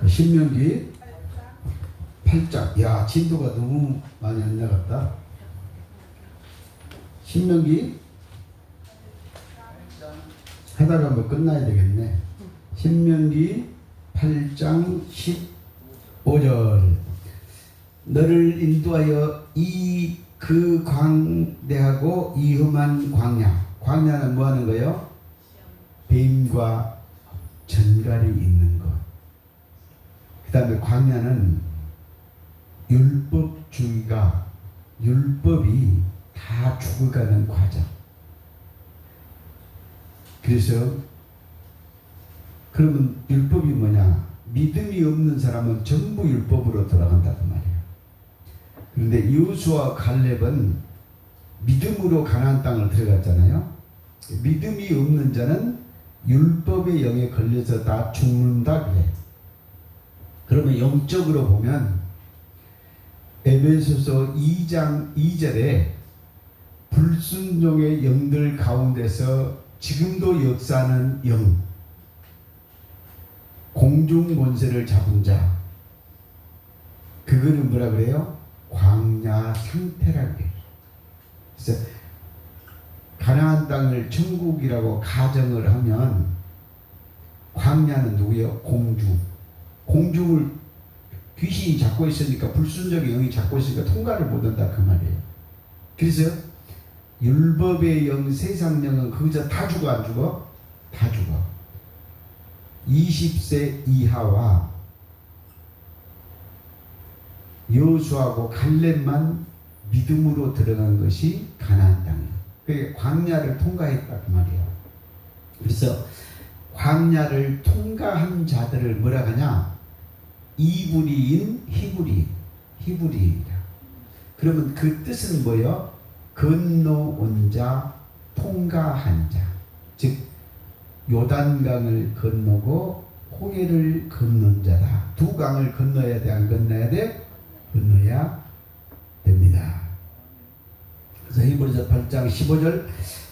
신명기 8장. 야, 진도가 너무 많이 안 나갔다. 신명기 하다가 뭐 끝나야 되겠네. 신명기 8장 15절. 너를 인도하여 그 광대하고 이 험한 광야. 광야는 뭐 하는 거예요? 뱀과 전갈이 있는 것. 그 다음에 광야는 율법주의가, 율법이 다 죽어가는 과정. 그래서 그러면 율법이 뭐냐? 믿음이 없는 사람은 전부 율법으로 돌아간다는 말이에요. 그런데 여호수아와 갈렙은 믿음으로 가나안 땅을 들어갔잖아요. 믿음이 없는 자는 율법의 영에 걸려서 다 죽는다 그래. 그러면 영적으로 보면 에베소서 2장 2절에 불순종의 영들 가운데서 지금도 역사하는 영, 공중 권세를 잡은 자, 그거는 뭐라 그래요? 광야 상태라고 해요. 그래서 가나안 땅을 천국이라고 가정을 하면 광야는 누구예요? 공중을 귀신이 잡고 있으니까, 불순종의 영이 잡고 있으니까 통과를 못한다 그 말이에요. 그래서 율법의 영, 세상 영은 거기서 다 죽어 안 죽어? 다 죽어. 20세 이하와 여호수아하고 갈렙만 믿음으로 들어간 것이 가나안 땅이에요. 그게 광야를 통과했다 그 말이에요. 그래서 광야를 통과한 자들을 뭐라 하냐? 이브리인, 히브리인이다. 그러면 그 뜻은 뭐예요? 건너온 자, 통과한 자. 즉 요단강을 건너고 홍해를 건넌 자다. 두 강을 건너야 돼, 안 건너야 돼? 건너야 됩니다. 그래서 히브리서 8장 15절,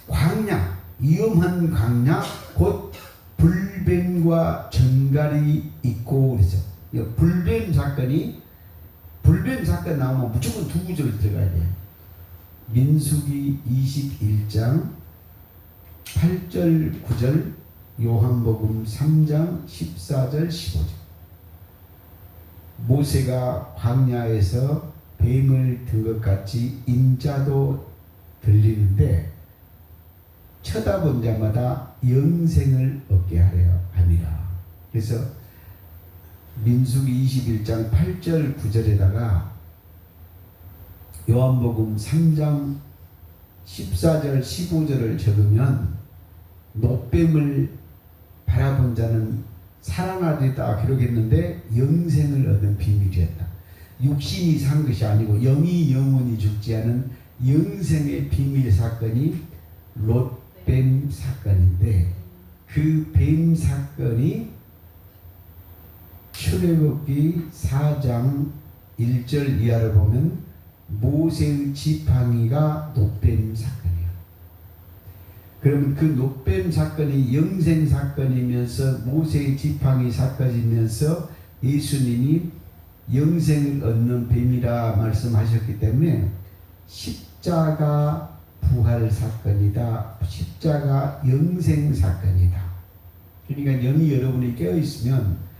광야, 위험한 광야, 곧 불뱀과 전갈이 있고 그래서 불뱀 사건 나오면 무조건 두 구절 들어가야 돼요. 민수기 21장 8절 9절, 요한복음 3장 14절 15절. 모세가 광야에서 뱀을 든 것 같이 인자도 들리는데 쳐다본 자마다 영생을 얻게 하려 함이라. 그래서 민수기 21장 8절 9절에다가 요한복음 3장 14절 15절을 적으면 노뱀을 바라본 자는 살아나리다 기록했는데 영생을 얻은 비밀이었다. 육신이 산 것이 아니고 영이 영원히 죽지 않은 영생의 비밀 사건이 롯뱀 사건인데, 그 뱀 사건이 출애굽기 4장 1절 이하를 보면 모세의 지팡이가 롯뱀 사건이에요. 그러면 그 롯뱀 사건이 영생 사건이면서 모세의 지팡이 사건이면서 예수님이 영생을 얻는 뱀이라 말씀하셨기 때문에 십자가 부활 사건이다. 십자가 영생 사건이다. 그러니까 영이 여러분이 깨어있으면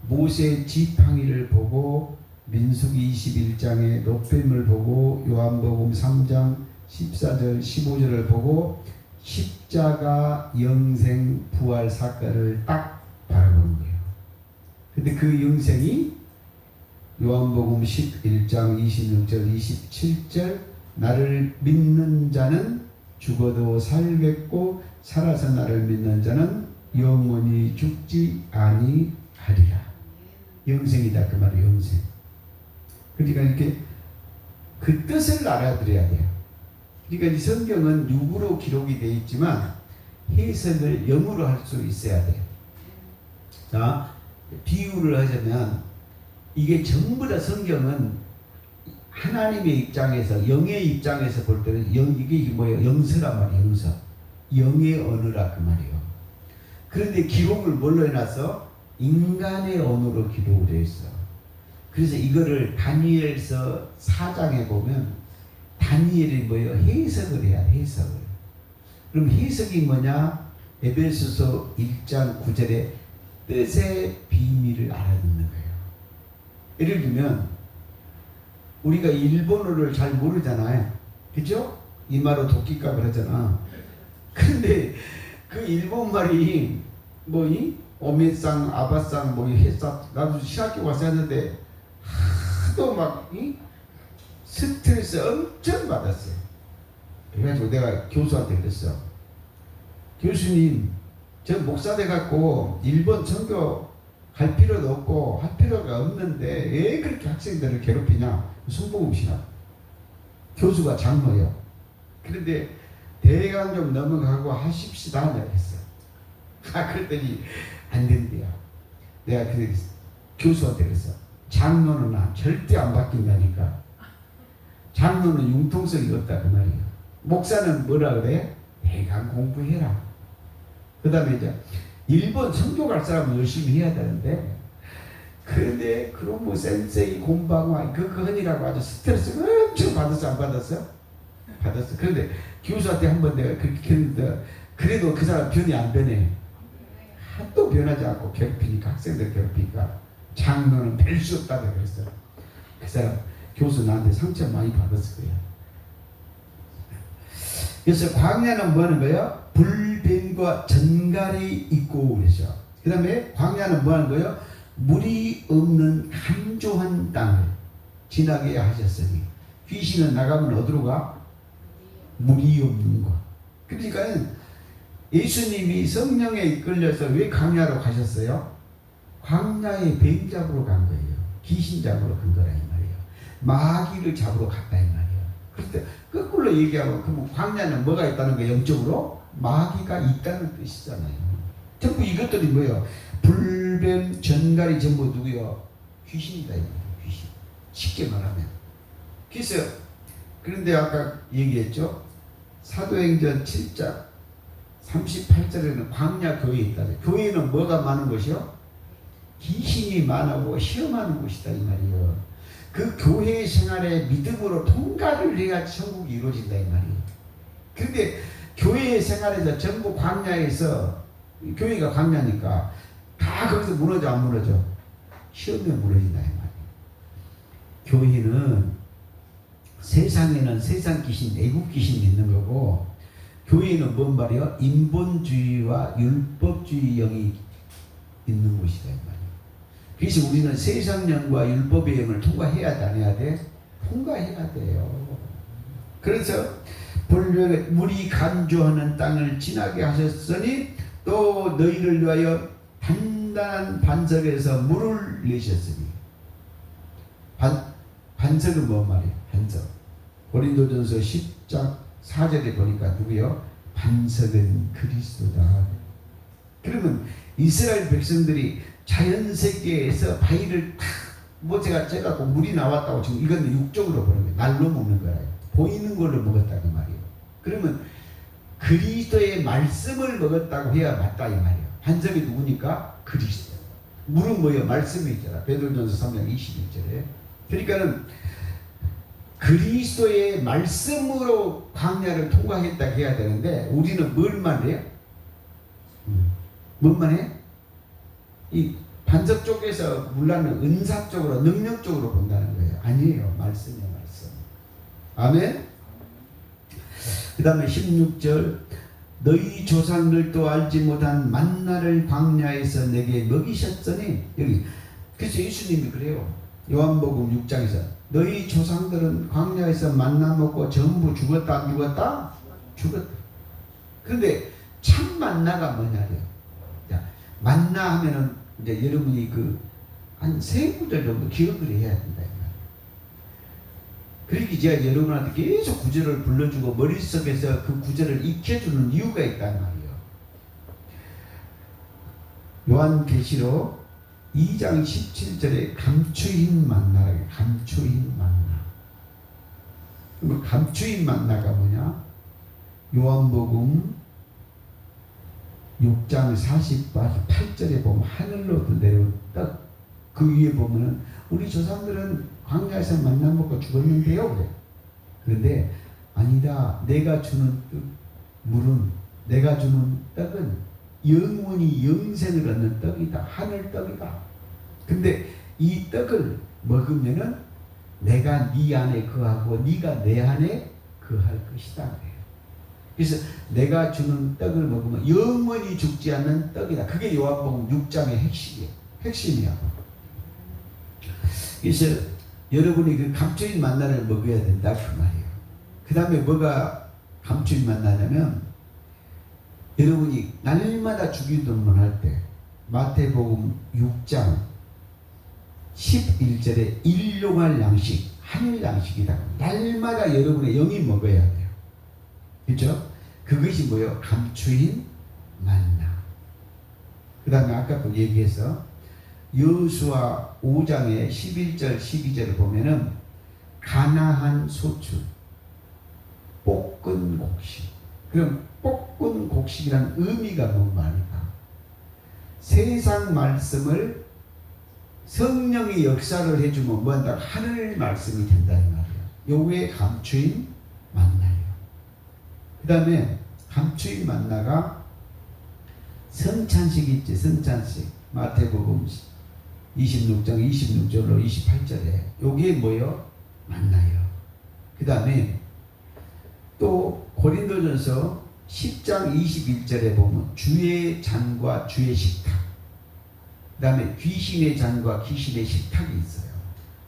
모세의 지팡이를 보고 민수기 21장의 롯뱀을 보고 요한복음 3장 14절 15절을 보고 십자가 영생 부활 사건을 딱 바라보는 거예요. 근데 그 영생이 요한복음 11장 26절 27절, 나를 믿는 자는 죽어도 살겠고 살아서 나를 믿는 자는 영원히 죽지 아니하리라. 영생이다 그 말이에요. 영생. 그러니까 이렇게 그 뜻을 알아들어야 돼요. 그러니까 이 성경은 육으로 기록이 되어 있지만 해석을 영으로 할 수 있어야 돼요. 자, 비유를 하자면 이게 전부 다 성경은 하나님의 입장에서, 영의 입장에서 볼 때는 이게 뭐예요? 영서란 말이에요. 영서. 영의 언어라 그 말이에요. 그런데 기록을 뭘로 해놨어? 인간의 언어로 기록되어 있어. 그래서 이거를 다니엘서 4장에 보면 다니엘이 뭐예요? 해석을 해야 돼, 해석을. 그럼 해석이 뭐냐? 에베소서 1장 9절에 뜻의 비밀을 알아듣는 거예요. 예를 들면 우리가 일본어를 잘 모르잖아요. 그죠? 이마로 도끼가 그러잖아. 근데 그 일본말이 뭐이 오메상, 아바상, 뭐 해사, 나도 신학교 와서 했는데 하도 막 스트레스 엄청 받았어요. 그래가지고 내가 교수한테 그랬어. 교수님, 저 목사 돼갖고 일본 선교 갈 필요도 없고 할 필요가 없는데 왜 그렇게 학생들을 괴롭히냐? 순복음 신학. 교수가 장로예요. 그런데 대강 좀 넘어가고 하십시다 했어. 그랬더니 안 된대요. 내가 그 교수한테 그랬어. 장로는 절대 안 바뀐다니까. 장로는 융통성이 없다 그 말이에요. 목사는 뭐라 그래? 대강 공부해라. 그 다음에 이제 일본 선교 갈 사람은 열심히 해야 되는데, 그런데 그런 뭐 센세이 공방와 그 헌이라고 아주 스트레스 엄청 받았어, 안 받았어? 받았어. 그런데 교수한테 한번 내가 그렇게 했는데 그래도 그 사람 변이 안 변해. 하도 변하지 않고 괴롭히니까, 학생들 괴롭히니까 장로는 별 수 없다고 그랬어. 그 사람 교수 나한테 상처 많이 받았을 거야. 그래서 광야는 뭐 하는 거예요? 불뱀과 전갈이 있고 그러죠. 그 다음에 광야는 뭐 하는 거예요? 물이 없는 간조한 땅을 지나게 하셨으니. 귀신은 나가면 어디로 가? 물이 없는 곳. 그러니까 예수님이 성령에 이끌려서 왜 광야로 가셨어요? 광야에 뱀 잡으러 간 거예요. 귀신 잡으러 간 거라 이 말이에요. 마귀를 잡으러 갔다 이 말이에요. 그런데 거꾸로 얘기하면 그럼 광야는 뭐가 있다는 거예요? 영적으로? 마귀가 있다는 뜻이잖아요. 전부 이것들이 뭐예요? 불뱀, 전갈이 전부 누구요? 귀신이다 이 말이에요. 귀신. 쉽게 말하면. 그래서 그런데 아까 얘기했죠? 사도행전 7장 38절에는 광야 교회에 있다. 교회는 뭐가 많은 것이요? 귀신이 많고 시험하는 곳이다 이 말이에요. 그 교회 생활에 믿음으로 통과를 해야 천국이 이루어진다 이 말이에요. 그런데 교회 생활에서 전부 광야에서, 교회가 광야니까 다 거기서 무너져 안 무너져? 시험에 무너진다 이 말이에요. 교회는 세상에는 세상 귀신, 애국 귀신이 있는 거고, 교회는 뭔 말이에요? 인본주의와 율법주의 영이 있는 곳이다 이 말이에요. 그래서 우리는 세상 영과 율법의 영을 통과해야 돼, 안 해야 돼? 통과해야 돼요. 그래서 물이 간조하는 땅을 지나게 하셨으니 또 너희를 위하여 단단한 반석에서 물을 내셨으니. 반석은 뭔 말이에요? 반석. 고린도전서 10장 4절에 보니까 누구요? 반석은 그리스도다. 그러면 이스라엘 백성들이 자연 세계에서 바위를 뭐 제가 물이 나왔다고 지금 이건 육적으로 보는 거예요. 날로 먹는 거예요. 보이는 걸로 먹었다고 말이에요. 그러면 그리스도의 말씀을 먹었다고 해야 맞다 이 말이에요. 반석이 누구니까? 그리스도. 물은 뭐예요? 말씀이 있잖아. 베드로전서 3장 21절에. 그러니까는 그리스도의 말씀으로 광야를 통과했다 해야 되는데 우리는 뭘만 해요? 뭔만 해? 이 반석 쪽에서 물라는 은사 쪽으로, 능력 쪽으로 본다는 거예요. 아니에요. 말씀이에요, 말씀. 아멘? 그 다음에 16절, 너희 조상들도 알지 못한 만나를 광야에서 내게 먹이셨으니. 여기 그래서 예수님이 그래요. 요한복음 6장에서 너희 조상들은 광야에서 만나 먹고 전부 죽었다 안 죽었다? 죽었다. 그런데 참 만나가 뭐냐래요. 만나 하면은 이제 여러분이 한 3구절 정도 기억을 해야 된다. 그러기 제가 여러분한테 계속 구절을 불러주고 머릿속에서 그 구절을 익혀주는 이유가 있단 말이에요. 요한계시록 2장 17절에 감추인 만나, 감추인 만나. 그럼 감추인 만나가 뭐냐? 요한복음 6장 48절에 보면 하늘로부터 내려온 떡, 그 위에 보면은 우리 조상들은 광야에서 만나 먹고 죽었는데요. 그래. 그런데 아니다. 내가 주는 물은, 내가 주는 떡은 영원히 영생을 얻는 떡이다. 하늘 떡이다. 근데 이 떡을 먹으면은 내가 네 안에 거하고 네가 내 안에 거할 것이다. 그래요. 그래서 내가 주는 떡을 먹으면 영원히 죽지 않는 떡이다. 그게 요한복음 6장의 핵심이야. 그래서 여러분이 그 감추인 만나를 먹어야 된다 그 말이에요. 그 다음에 뭐가 감추인 만나냐면, 여러분이 날마다 주기도문 할 때 마태복음 6장 11절에 일용할 양식, 하늘 양식이다. 날마다 여러분의 영이 먹어야 돼요. 그렇죠? 그것이 뭐예요? 감추인 만나. 그 다음에 아까도 얘기해서 여호수아 5장의 11절 12절을 보면은 가나안 소출, 볶은 곡식. 그럼 볶은 곡식이란 의미가 뭔 말입니까? 세상 말씀을 성령이 역사를 해주면 뭔가 하늘 말씀이 된다 이 말이에요. 요게 감추인 만나예요. 그 다음에 감추인 만나가 성찬식 있지, 성찬식. 마태복음 26장 26절로 28절에 요게 뭐요? 만나요. 그 다음에 또 고린도전서 10장 21절에 보면 주의 잔과 주의 식탁, 그 다음에 귀신의 잔과 귀신의 식탁이 있어요.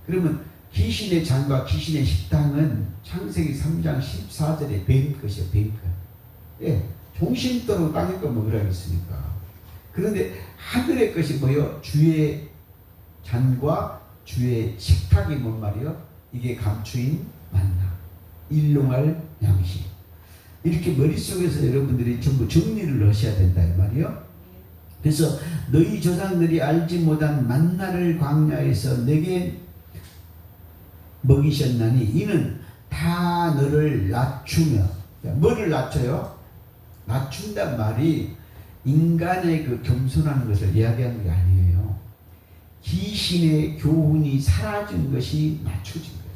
그러면 귀신의 잔과 귀신의 식탁은 창세기 3장 14절에 뱀 것이에요. 뱀 것. 예, 종신도로 땅의 거 먹으라고 했으니까. 그런데 하늘의 것이 뭐요? 주의 잔과 주의 식탁이 뭔 말이요? 이게 감추인 만나, 일용할 양식. 이렇게 머릿속에서 여러분들이 전부 정리를 하셔야 된다 이 말이요. 그래서 너희 조상들이 알지 못한 만나를 광야에서 내게 먹이셨나니 이는 다 너를 낮추며. 뭐를 낮춰요? 낮춘단 말이 인간의 그 겸손한 것을 이야기하는 게 아니에요. 귀신의 교훈이 사라진 것이 낮춰진 거예요.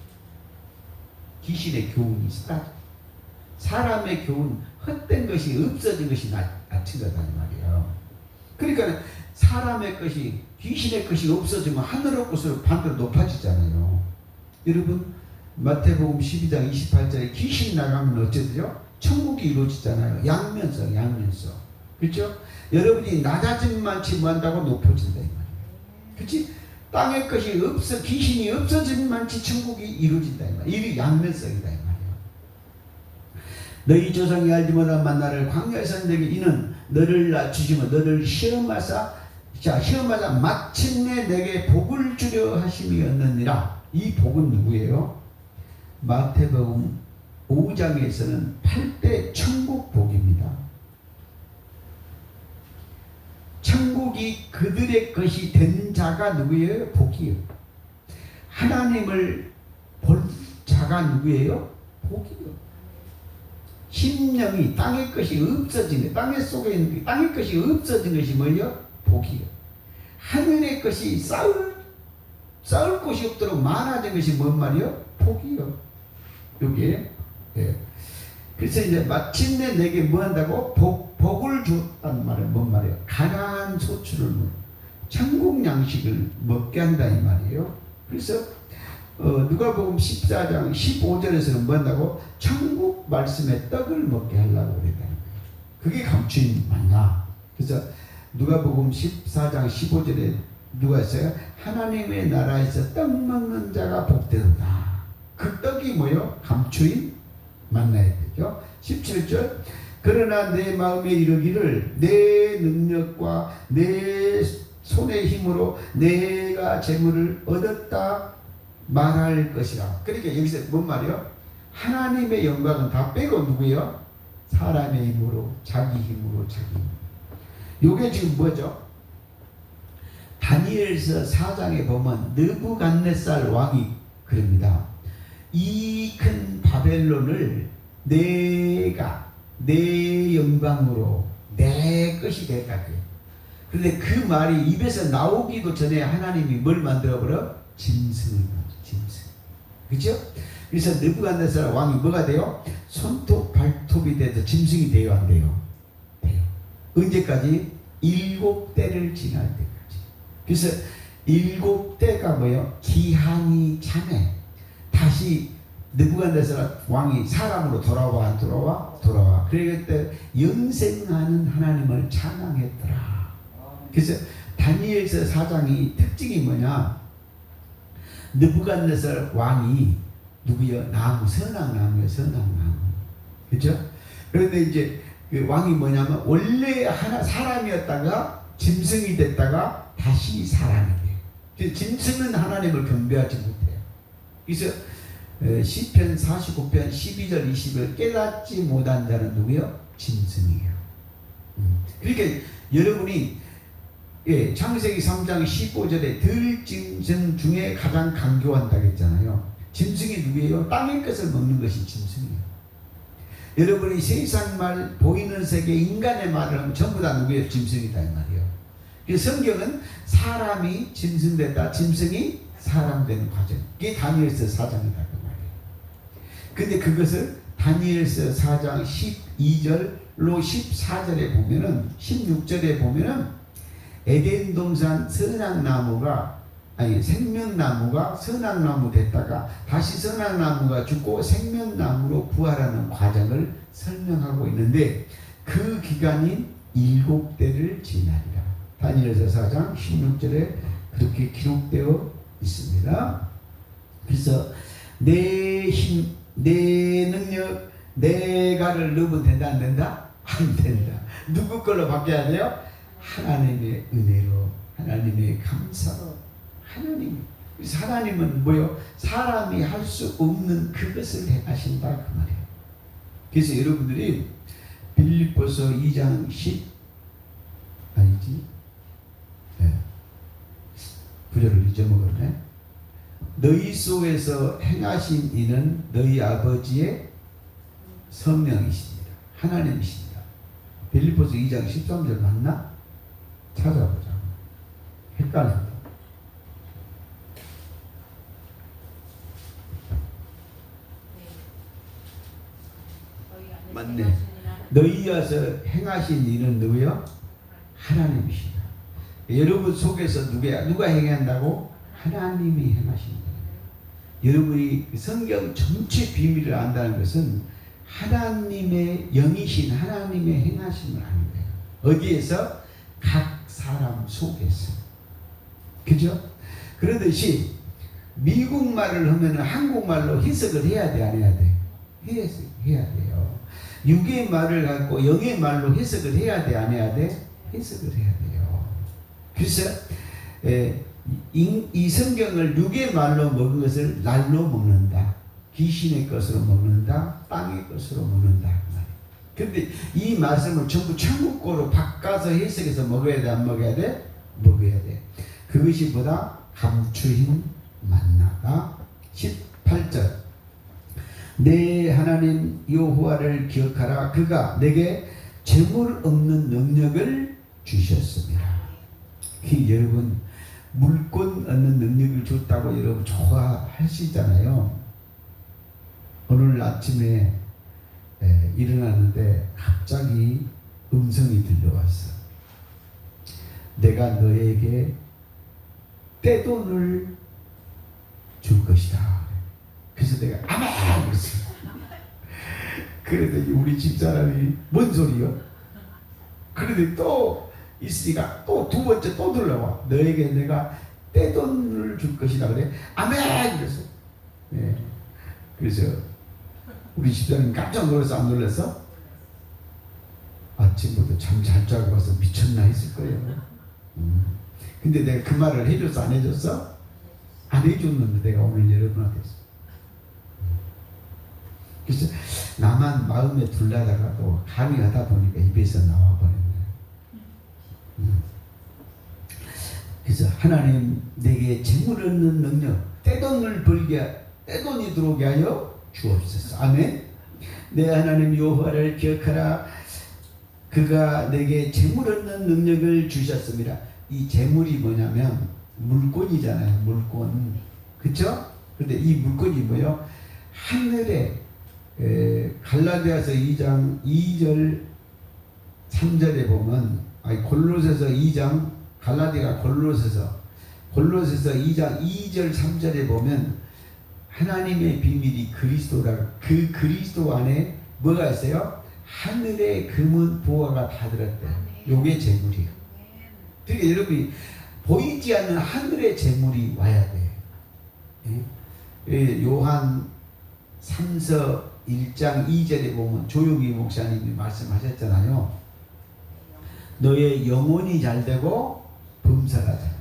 귀신의 교훈이 사라진, 사람의 교훈, 헛된 것이 없어진 것이 낮춘 거다 이 말이에요. 그러니까 사람의 것이, 귀신의 것이 없어지면 하늘의 것으로 반대로 높아지잖아요. 여러분 마태복음 12장 28절에 귀신 나가면 어쩌죠? 천국이 이루어지잖아요. 양면성. 그렇죠? 여러분이 낮아진 만치 뭐한다고 높아진다 이 말이에요. 그렇지? 땅의 것이 없어, 귀신이 없어진 만치 천국이 이루어진다 이 말이에요. 이 양면성이다 이 말이에요. 너희 조상이 알지 못한 만나를 광야에서 내게 이는 너를 낮추시며 너를 시험하사 마침내 내게 복을 주려 하심이었느니라. 이 복은 누구예요? 마태복음 5장에서는 8대 천국 복입니다. 천국이 그들의 것이 된 자가 누구예요? 복이에요. 하나님을 볼 자가 누구예요? 복이에요. 심령이 땅의 것이 없어진 것, 땅의 속에 있는 땅의 것이 없어진 것이 뭐예요? 복이에요. 하늘의 것이 쌓을 곳이 없도록 많아진 것이 뭔 말이요? 복이요. 여기에. 예. 그래서 이제 마침내 내게 뭐 한다고? 복을 줬다는 말은 뭔 말이에요? 가나안 소출을 천국 양식을 먹게 한다 이 말이에요. 그래서 누가복음 14장 15절에서는 뭐 한다고? 천국 말씀의 떡을 먹게 하려고 그랬다는 거예요. 그게 감추인 만나. 그래서 누가복음 14장 15절에 누가 했어요? 하나님의 나라에서 떡 먹는 자가 복되도다. 그 떡이 뭐요? 감추인 만나야 되죠. 17절 그러나 내 마음에 이르기를 내 능력과 내 손의 힘으로 내가 재물을 얻었다 말할 것이라. 그러니까 여기서 뭔 말이요? 하나님의 영광은 다 빼고 누구예요? 사람의 힘으로, 자기 힘으로, 자기 힘으로. 요게 지금 뭐죠? 다니엘서 4장에 보면 느부갓네살 왕이 그럽니다. 이 큰 바벨론을 내가 내 영광으로 내 것이 될까지. 그런데 그 말이 입에서 나오기도 전에 하나님이 뭘 만들어버려? 짐승을 만들어. 짐승. 그죠? 그래서 느부갓네살 왕이 뭐가 돼요? 손톱 발톱이 돼서 짐승이 돼요, 안 돼요? 돼요. 언제까지? 7대를 지날 때까지. 그래서 7대가 뭐예요? 기한이 차네. 다시 느부갓네살 왕이 사람으로 돌아와 안 돌아와? 돌아와. 그때 영생하는 하나님을 찬양했더라. 그래서 다니엘서 4장이 특징이 뭐냐? 느부갓네살 왕이 누구요? 나무, 선악나무예요, 선악나무. 그죠? 그런데 이제 그 왕이 뭐냐면 원래 사람이었다가 짐승이 됐다가 다시 사람이 돼요. 짐승은 하나님을 경배하지 못해요. 그래서 시편 49편 12절 20절 깨닫지 못한 자는 누구요? 짐승이에요. 그러니까 여러분이 창세기 3장 15절에 들짐승 중에 가장 강조한다고 했잖아요. 짐승이 누구예요? 땅의 것을 먹는 것이 짐승이에요. 여러분이 세상 말, 보이는 세계, 인간의 말을 하면 전부 다 누구예요? 짐승이다 이 말이에요. 그래서 성경은 사람이 짐승 됐다, 짐승이 사람 되는 과정. 그게 다니엘서 4장이다 그 말이에요. 근데 그것을 다니엘서 4장 12절로 14절에 보면은 16절에 보면은 에덴 동산 생명나무가 선악나무 됐다가 다시 선악나무가 죽고 생명나무로 부활하는 과정을 설명하고 있는데 그 기간이 7대를 지나리라. 다니엘서 4장 16절에 그렇게 기록되어 있습니다. 그래서 내 힘, 내 능력, 내가를 넣으면 된다 안 된다? 안 된다. 누구 걸로 바뀌어야 돼요? 하나님의 은혜로, 하나님의 감사로, 하나님은 뭐요? 사람이 할 수 없는 그것을 행하신다 그 말이에요. 그래서 여러분들이 빌립보서 2장 10 아니지? 네. 구절을 잊어먹었네. 너희 속에서 행하신 이는 너희 아버지의 성령이십니다. 하나님이십니다. 빌립보서 2장 13절 맞나? 찾아보자. 헷갈린다. 맞네. 너희여서 행하신 일은 누구요? 하나님이시다. 여러분 속에서 누가 행한다고? 하나님이 행하신다. 여러분이 성경 전체 비밀을 안다는 것은 하나님의 영이신 하나님의 행하심을 아는 거예요. 어디에서? 각 사람 속에서. 그죠? 그러듯이 미국 말을 하면 한국말로 해석을 해야 돼, 안 해야 돼? 해야 돼요. 육의 말을 갖고 영의 말로 해석을 해야 돼, 안 해야 돼? 해석을 해야 돼요. 그래서 이 성경을 육의 말로 먹은 것을 날로 먹는다. 귀신의 것으로 먹는다. 땅의 것으로 먹는다. 그런데 이 말씀을 전부 천국고로 바꿔서 해석해서 먹어야 돼, 안 먹어야 돼? 먹어야 돼. 그것이 보다 감추인 만나다. 18절 내 하나님 여호와를 기억하라. 그가 내게 재물 없는 능력을 주셨습니다. 여러분 물건 얻는 능력을 줬다고 여러분 좋아하시잖아요. 오늘 아침에 일어났는데 갑자기 음성이 들려왔어. 내가 너에게 떼돈을 줄 것이다. 그래서 내가 아마 그랬어. 그랬더니 우리 집사람이 뭔 소리요? 그런데 또 있으니까 또 두 번째 또 들려와. 너에게 내가 떼돈을 줄 것이다. 그래. 아멘! 그랬어. 네. 그래서 우리 집사님 깜짝 놀라서 안 놀랐어? 아침부터 잠 잘 자고 와서 미쳤나 했을 거예요. 근데 내가 그 말을 해줬어? 안 해줬어? 안 해줬는데 내가 오늘 여러분한테 했어. 그래서 나만 마음에 둘라다가도 감이 하다 보니까 입에서 나와버렸네. 그래서 하나님 내게 재물 얻는 능력, 떼돈이 들어오게 하여 주옵소서. 아멘. 내 하나님 여호와를 기억하라. 그가 내게 재물 얻는 능력을 주셨습니다. 이 재물이 뭐냐면 물권이잖아요. 물권. 그쵸? 근데 이 물권이 뭐요? 하늘에 갈라디아서 2장 2절 3절에 보면 골로새서 2장 갈라디아 골로새서 2장 2절 3절에 보면 하나님의 비밀이 그리스도라. 그 그리스도 안에 뭐가 있어요? 하늘의 금은 보화가 다 들었대. 요게 재물이에요. 그러니까 여러분이 보이지 않는 하늘의 재물이 와야 돼. 요한 3서 1장 2절에 보면 조용히 목사님이 말씀하셨잖아요. 너의 영혼이 잘되고 범사가 잘돼.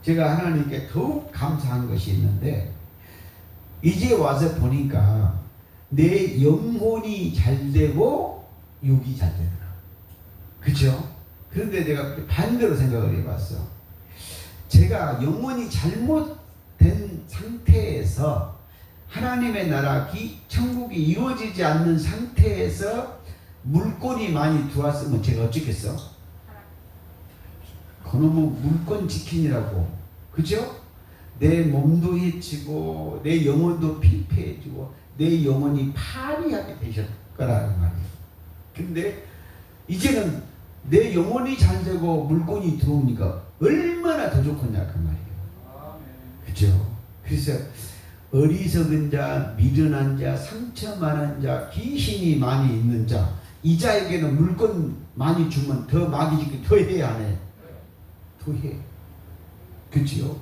제가 하나님께 더욱 감사한 것이 있는데 이제 와서 보니까 내 영혼이 잘되고 육이 잘되더라. 그렇죠? 그런데 내가 반대로 생각을 해봤어. 제가 영혼이 잘못된 상태에서 하나님의 나라 천국이 이루어지지 않는 상태에서 물권이 많이 들어왔으면 제가 어쩌겠어? 그놈은 물권 지킨이라고. 그죠? 내 몸도 해치고 내 영혼도 피폐해지고 내 영혼이 파리하게 되실 거라는 말이에요. 근데 이제는 내 영혼이 잘되고 물권이 들어오니까 얼마나 더 좋겠냐 그 말이에요. 그죠? 그래서 어리석은 자, 미련한 자, 상처 많은 자, 귀신이 많이 있는 자, 이 자에게는 물권 많이 주면 더 마귀짓기 더 해야 안 해? 더 해. 그치요?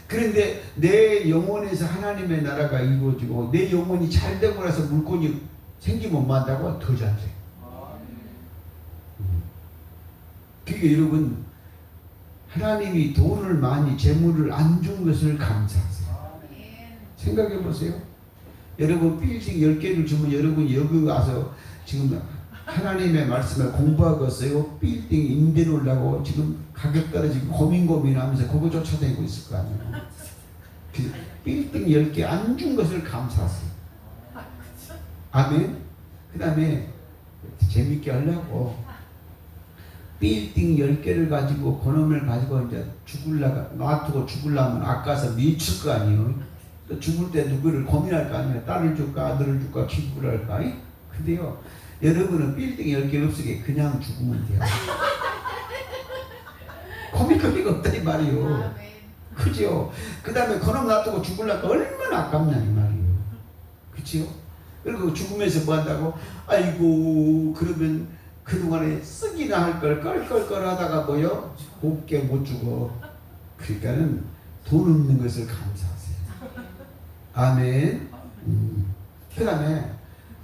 그런데 내 영혼에서 하나님의 나라가 이루어지고 내 영혼이 잘 되고 나서 물권이 생기면 뭐 한다고? 더 잘 돼. 그러니까 여러분 하나님이 돈을 많이 재물을 안 준 것을 감사하세요. 생각해 보세요. 여러분 빌딩 10개를 주면 여러분 여기 와서 지금 하나님의 말씀을 공부하겠어요? 빌딩 임대 놓으려고 지금 가격 떨어지고 고민하면서 그거 쫓아다니고 있을 거 아니에요. 그 빌딩 10개 안 준 것을 감사하세요. 아멘. 그 다음에 재밌게 하려고 빌딩 10개를 가지고 그놈을 가지고 이제 놔두고 죽으려면 아까서 미칠 거 아니에요. 또 죽을 때 누구를 고민할 거 아니에요. 딸을 줄까 아들을 줄까 기부를 할까. 근데요 여러분은 빌딩 10개 없으게 그냥 죽으면 돼요. 고민거리가 없다 이 말이에요. 그죠? 그 다음에 그놈 놔두고 죽으려니까 얼마나 아깝냐 이 말이에요. 그치요? 그리고 죽으면서 뭐 한다고? 아이고 그러면 그동안에 쓰기나 할 걸 껄껄껄 하다가 뭐요? 곱게 못 죽어. 그러니까는 돈 없는 것을 감사하세요. 아멘. 그 다음에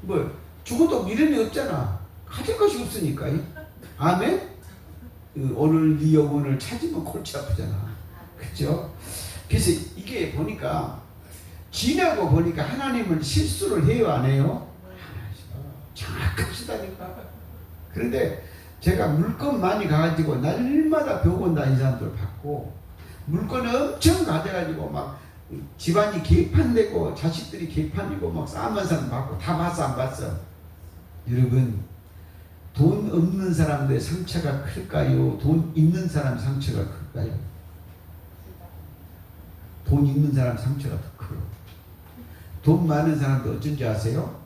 뭐 죽어도 미련이 없잖아. 가질 것이 없으니까. 아멘. 오늘 네 영혼을 찾으면 골치 아프잖아. 그죠? 그래서 이게 보니까 지나고 보니까 하나님은 실수를 해요 안 해요? 정확합시다니까. 그런데 제가 물건 많이 가가지고 날마다 병원 다니는 사람들 받고 물건 엄청 가져가지고 막 집안이 개판되고 자식들이 개판이고 막 싸움한 사람 받고 다 봤어 안 봤어? 여러분 돈 없는 사람들의 상처가 클까요? 돈 있는 사람 상처가 클까요? 돈 있는 사람 상처가 더 커요. 돈 많은 사람도 어쩐지 아세요?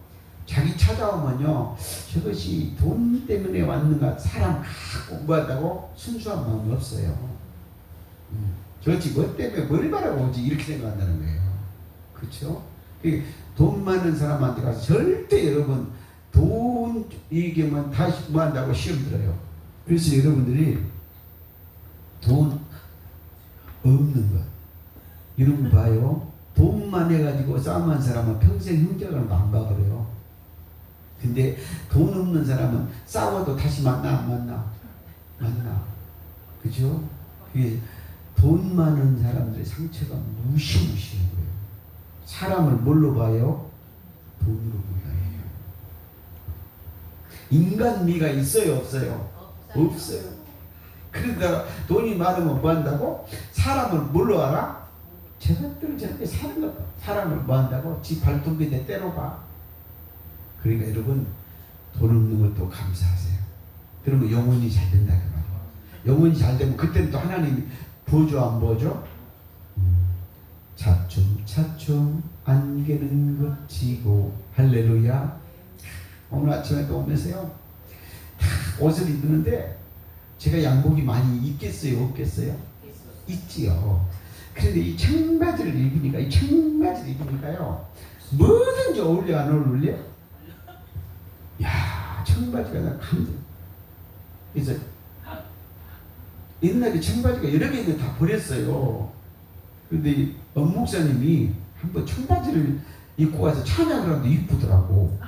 자기 찾아오면요 저것이 돈 때문에 왔는가 사람 공부한다고 순수한 마음이 없어요. 저것이 뭐 때문에 뭘 바라고 오지 이렇게 생각한다는 거예요. 그렇죠? 돈 많은 사람한테 가서 절대 여러분 돈 얘기만 다시 뭐 한다고 시험 들어요. 그래서 여러분들이 돈 없는 것 여러분 봐요. 돈만 해가지고 싸움한 사람은 평생 형제를 안 봐버려요. 근데 돈 없는 사람은 싸워도 다시 만나 안 만나. 그죠? 그게 돈 많은 사람들의 상처가 무시무시한 거예요. 사람을 뭘로 봐요? 돈으로 봐요. 인간미가 있어요 없어요? 없어요. 그러다가 돈이 많으면 뭐 한다고? 사람을 뭘로 알아? 저것들은 저렇게 사는 것 봐. 사람을 뭐 한다고? 지 발톱 밑에 때려봐. 그러니까 여러분 돈 없는 것도 감사하세요. 그러면 영혼이 잘 된다 그 말이에요. 영혼이 잘 되면 그때는 또 하나님이 부어줘 안 부어줘? 차츰차츰 안개는 걷히고 할렐루야. 오늘 아침에 또 오면서요 옷을 입는데 제가 양복이 많이 있겠어요 없겠어요? 있지요. 그런데 이 청바지를 입으니까요 뭐든지 어울려 안 어울려? 야, 청바지가 나 감동. 그래서 옛날에 청바지가 여러 개 있는데 다 버렸어요. 근데 엄 목사님이 한번 청바지를 입고 와서 찬양을 하는데 이쁘더라고.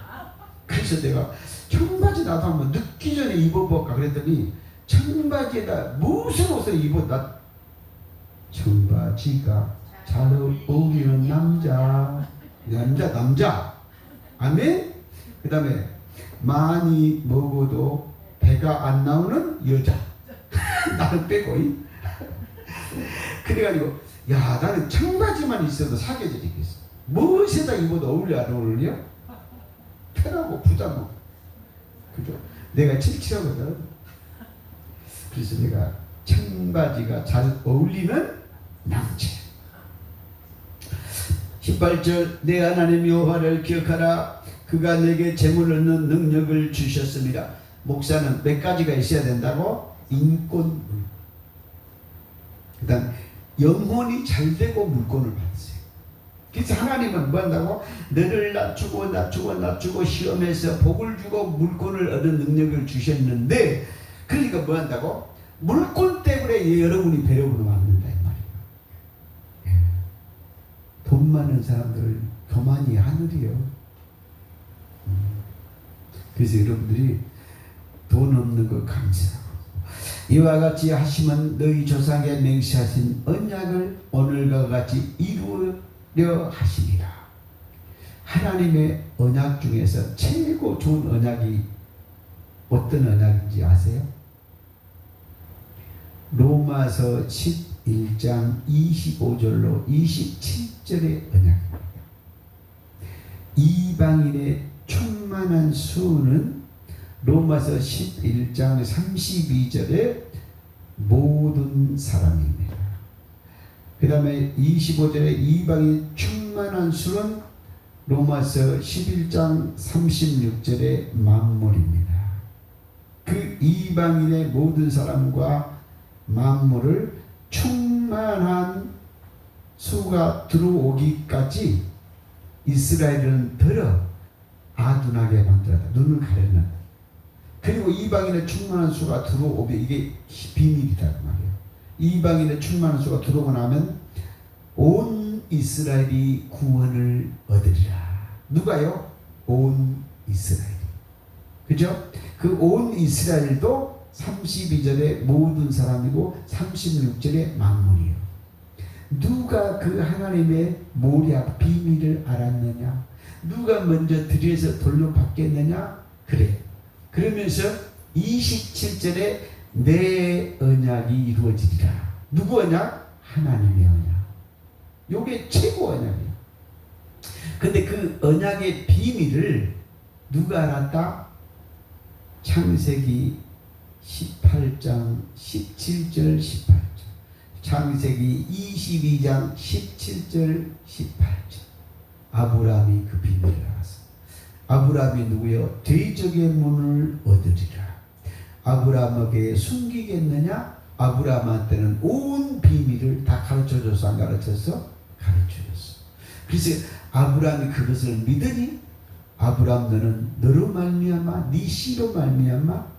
그래서 내가 청바지 나도 한번 늦기 전에 입어볼까 그랬더니 청바지에다 무슨 옷을 입었다. 청바지가 잘 어울리는 남자. 아멘. 그 다음에 많이 먹어도 배가 안 나오는 여자. 나는 빼고. 그래가지고 야 나는 청바지만 있어도 사계절이겠어. 무엇에다 입어도 어울려 안 어울려? 편하고 부담하고. 그죠? 내가 칠칠하거든. 그래서 내가 청바지가 잘 어울리는 남자. 18절 내 하나님 여호와를 기억하라. 그가 내게 재물을 얻는 능력을 주셨습니다. 목사는 몇 가지가 있어야 된다고? 인권, 그 다음 영혼이 잘 되고 물권을 받으세요. 그래서 하나님은 뭐 한다고? 너를 낮추고 시험해서 복을 주고 물권을 얻는 능력을 주셨는데, 그러니까 뭐 한다고? 물권 때문에 여러분이 배려분을 받는다 이 말이에요. 돈 많은 사람들 교만이 하늘이요. 그래서 여러분들이 돈 없는 거 감사하고, 이와 같이 하시면 너희 조상에 맹세하신 언약을 오늘과 같이 이루려 하시리라. 하나님의 언약 중에서 최고 좋은 언약이 어떤 언약인지 아세요? 로마서 11장 25절로 27절의 언약입니다. 이방인의 충만한 수는 로마서 11장 32절에 모든 사람입니다. 그 다음에 25절에 이방인 충만한 수는 로마서 11장 36절에 만물입니다. 그 이방인의 모든 사람과 만물을 충만한 수가 들어오기까지 이스라엘은 더러 아둔하게 만들었다. 눈을 가렸나. 그리고 이방인의 충만한 수가 들어오면 이게 비밀이다 그 말이에요. 이방인의 충만한 수가 들어오고 나면 온 이스라엘이 구원을 얻으리라. 누가요? 온 이스라엘이. 그죠? 그 온 이스라엘도 32절에 모든 사람이고 36절에 만물이에요. 누가 그 하나님의 모략 비밀을 알았느냐? 누가 먼저 들여서 돌려받겠느냐? 그래. 그러면서 27절에 내 언약이 이루어지리라. 누구 언약? 하나님의 언약. 요게 최고 언약이에요. 근데 그 언약의 비밀을 누가 알았다? 창세기 18장 17절 18절, 창세기 22장 17절 18절. 아브라함이 그 비밀을 알았어. 아브라함이 누구요? 대적의 문을 얻으리라. 아브라함에게 숨기겠느냐? 아브라함한테는 온 비밀을 다 가르쳐줘서 안 가르쳐서? 가르쳐줬어. 그래서 아브라함이 그것을 믿으니 아브라함 너는 너로 말미암아 네 씨로 말미암아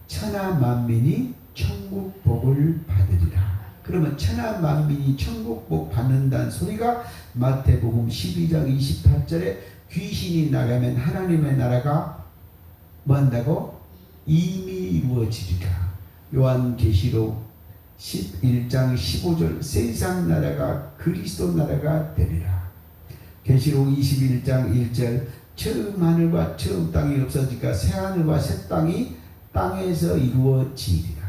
천하 만민이 천국 복을 받으리라. 그러면 천하 만민이 천국 복 받는다는 소리가 마태복음 12장 28절에 귀신이 나가면 하나님의 나라가 뭐 한다고? 이미 이루어지리라. 요한계시록 11장 15절 세상 나라가 그리스도 나라가 되리라. 계시록 21장 1절 처음 하늘과 처음 땅이 없어지니까 새 하늘과 새 땅이 땅에서 이루어지리라.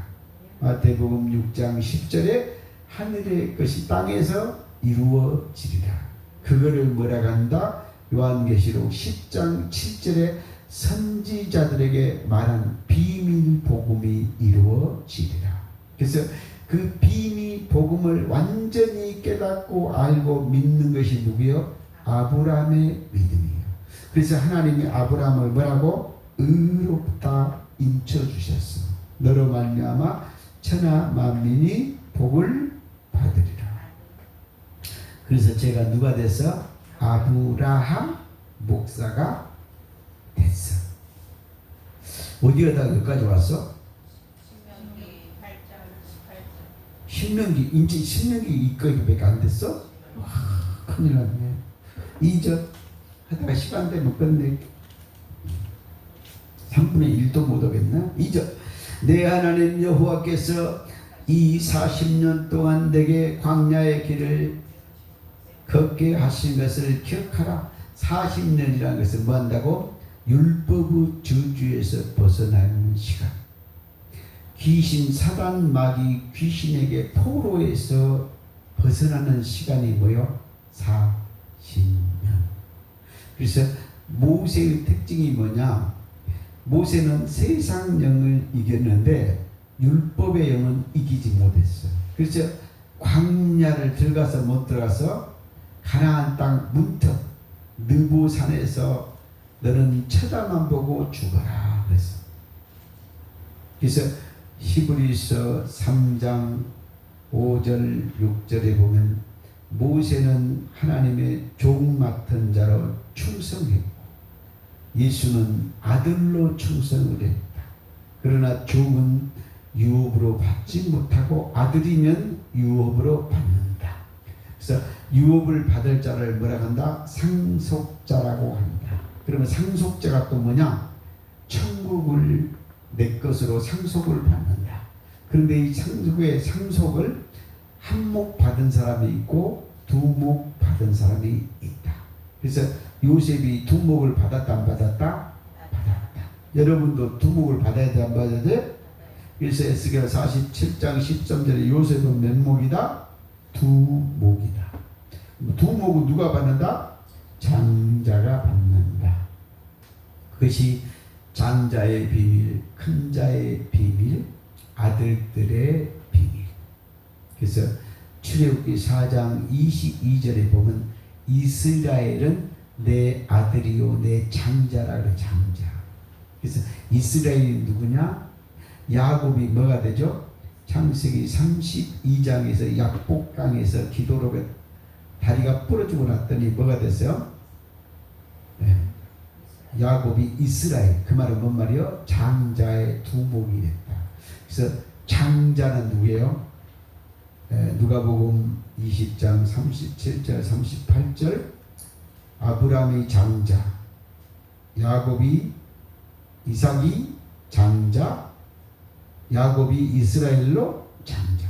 마태복음 6장 10절에 하늘의 것이 땅에서 이루어지리라. 그거를 뭐라고 한다? 요한계시록 10장 7절에 선지자들에게 말한 비밀 복음이 이루어지리라. 그래서 그 비밀 복음을 완전히 깨닫고 알고 믿는 것이 누구요? 아브라함의 믿음이에요. 그래서 하나님이 아브라함을 뭐라고? 의롭다 인쳐주셨어. 너로 말미암아 천하 만민이 복을 받으리라. 그래서 제가 누가 됐어? 아브라함 목사가 됐어. 어디에다가 여기까지 왔어? 신명기 8장 18절. 신명기 이거밖에 안 됐어? 와, 큰일 났네. 2절 하다가 시간 되면 끝내. 3분의 1도 못 오겠나? 2절 내 하나님 여호와께서 이 40년 동안 내게 광야의 길을 걷게 하신 것을 기억하라. 40년이라는 것은 뭐 한다고? 율법의 저주에서 벗어나는 시간. 귀신 사단 마귀 귀신에게 포로에서 벗어나는 시간이 뭐요? 40년. 그래서 모세의 특징이 뭐냐? 모세는 세상 영을 이겼는데 율법의 영은 이기지 못했어요. 그래서 광야를 들어가서 못 들어가서 가나안 땅 문턱 느보산에서 너는 쳐다만 보고 죽어라 그랬어. 그래서 히브리서 3장 5절 6절에 보면 모세는 하나님의 종 맡은 자로 충성했고 예수는 아들로 충성을 했다. 그러나 종은 유업으로 받지 못하고 아들이면 유업으로 받는다. 그래서 유업을 받을 자를 뭐라 한다? 상속자라고 한다. 그러면 상속자가 또 뭐냐? 천국을 내 것으로 상속을 받는다. 그런데 이 상속을 한 목 받은 사람이 있고 두 목 받은 사람이 있다. 그래서 요셉이 두 목을 받았다 안 받았다? 받았다. 여러분도 두 목을 받아야 돼 안 받아야 돼? 그래서 에스겔 47장 13절에 요셉은 몇 목이다? 두 목이다. 두 목은 누가 받는다? 장자가 받는다. 그것이 장자의 비밀, 큰 자의 비밀, 아들들의 비밀. 그래서 출애굽기 4장 22절에 보면 이스라엘은 내 아들이요 내 장자라 그래. 장자. 그래서 이스라엘이 누구냐? 야곱이 뭐가 되죠? 창세기 32장에서 약복강에서 기도로 다리가 부러지고 났더니 뭐가 됐어요? 네. 야곱이 이스라엘. 그 말은 뭔 말이요? 장자의 두 목이 됐다. 그래서 장자는 누구예요? 누가복음 20장 37절 38절 아브라함이 장자, 야곱이 이삭이 장자, 야곱이 이스라엘로 장자.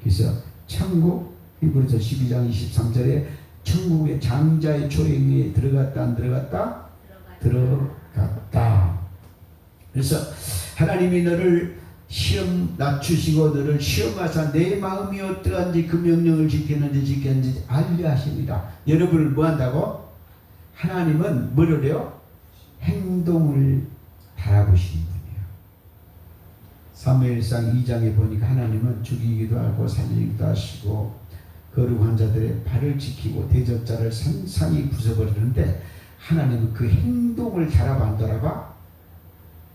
그래서 천국 히브리서 12장 23절에 천국의 장자의 초행에 들어갔다 안 들어갔다? 들어갔다. 그래서 하나님이 너를 시험 낮추시고 너를 시험하사 내 마음이 어떠한지 그 명령을 지켰는지 알려 하십니다. 여러분을 뭐 한다고? 하나님은 뭐를 해요? 행동을 바라보시는 분이에요. 사무엘상 2장에 보니까 하나님은 죽이기도 하고 살리기도 하시고 거룩한 자들의 발을 지키고 대적자를 산산히 부숴버리는데 하나님은 그 행동을 달아봐 안 달아봐?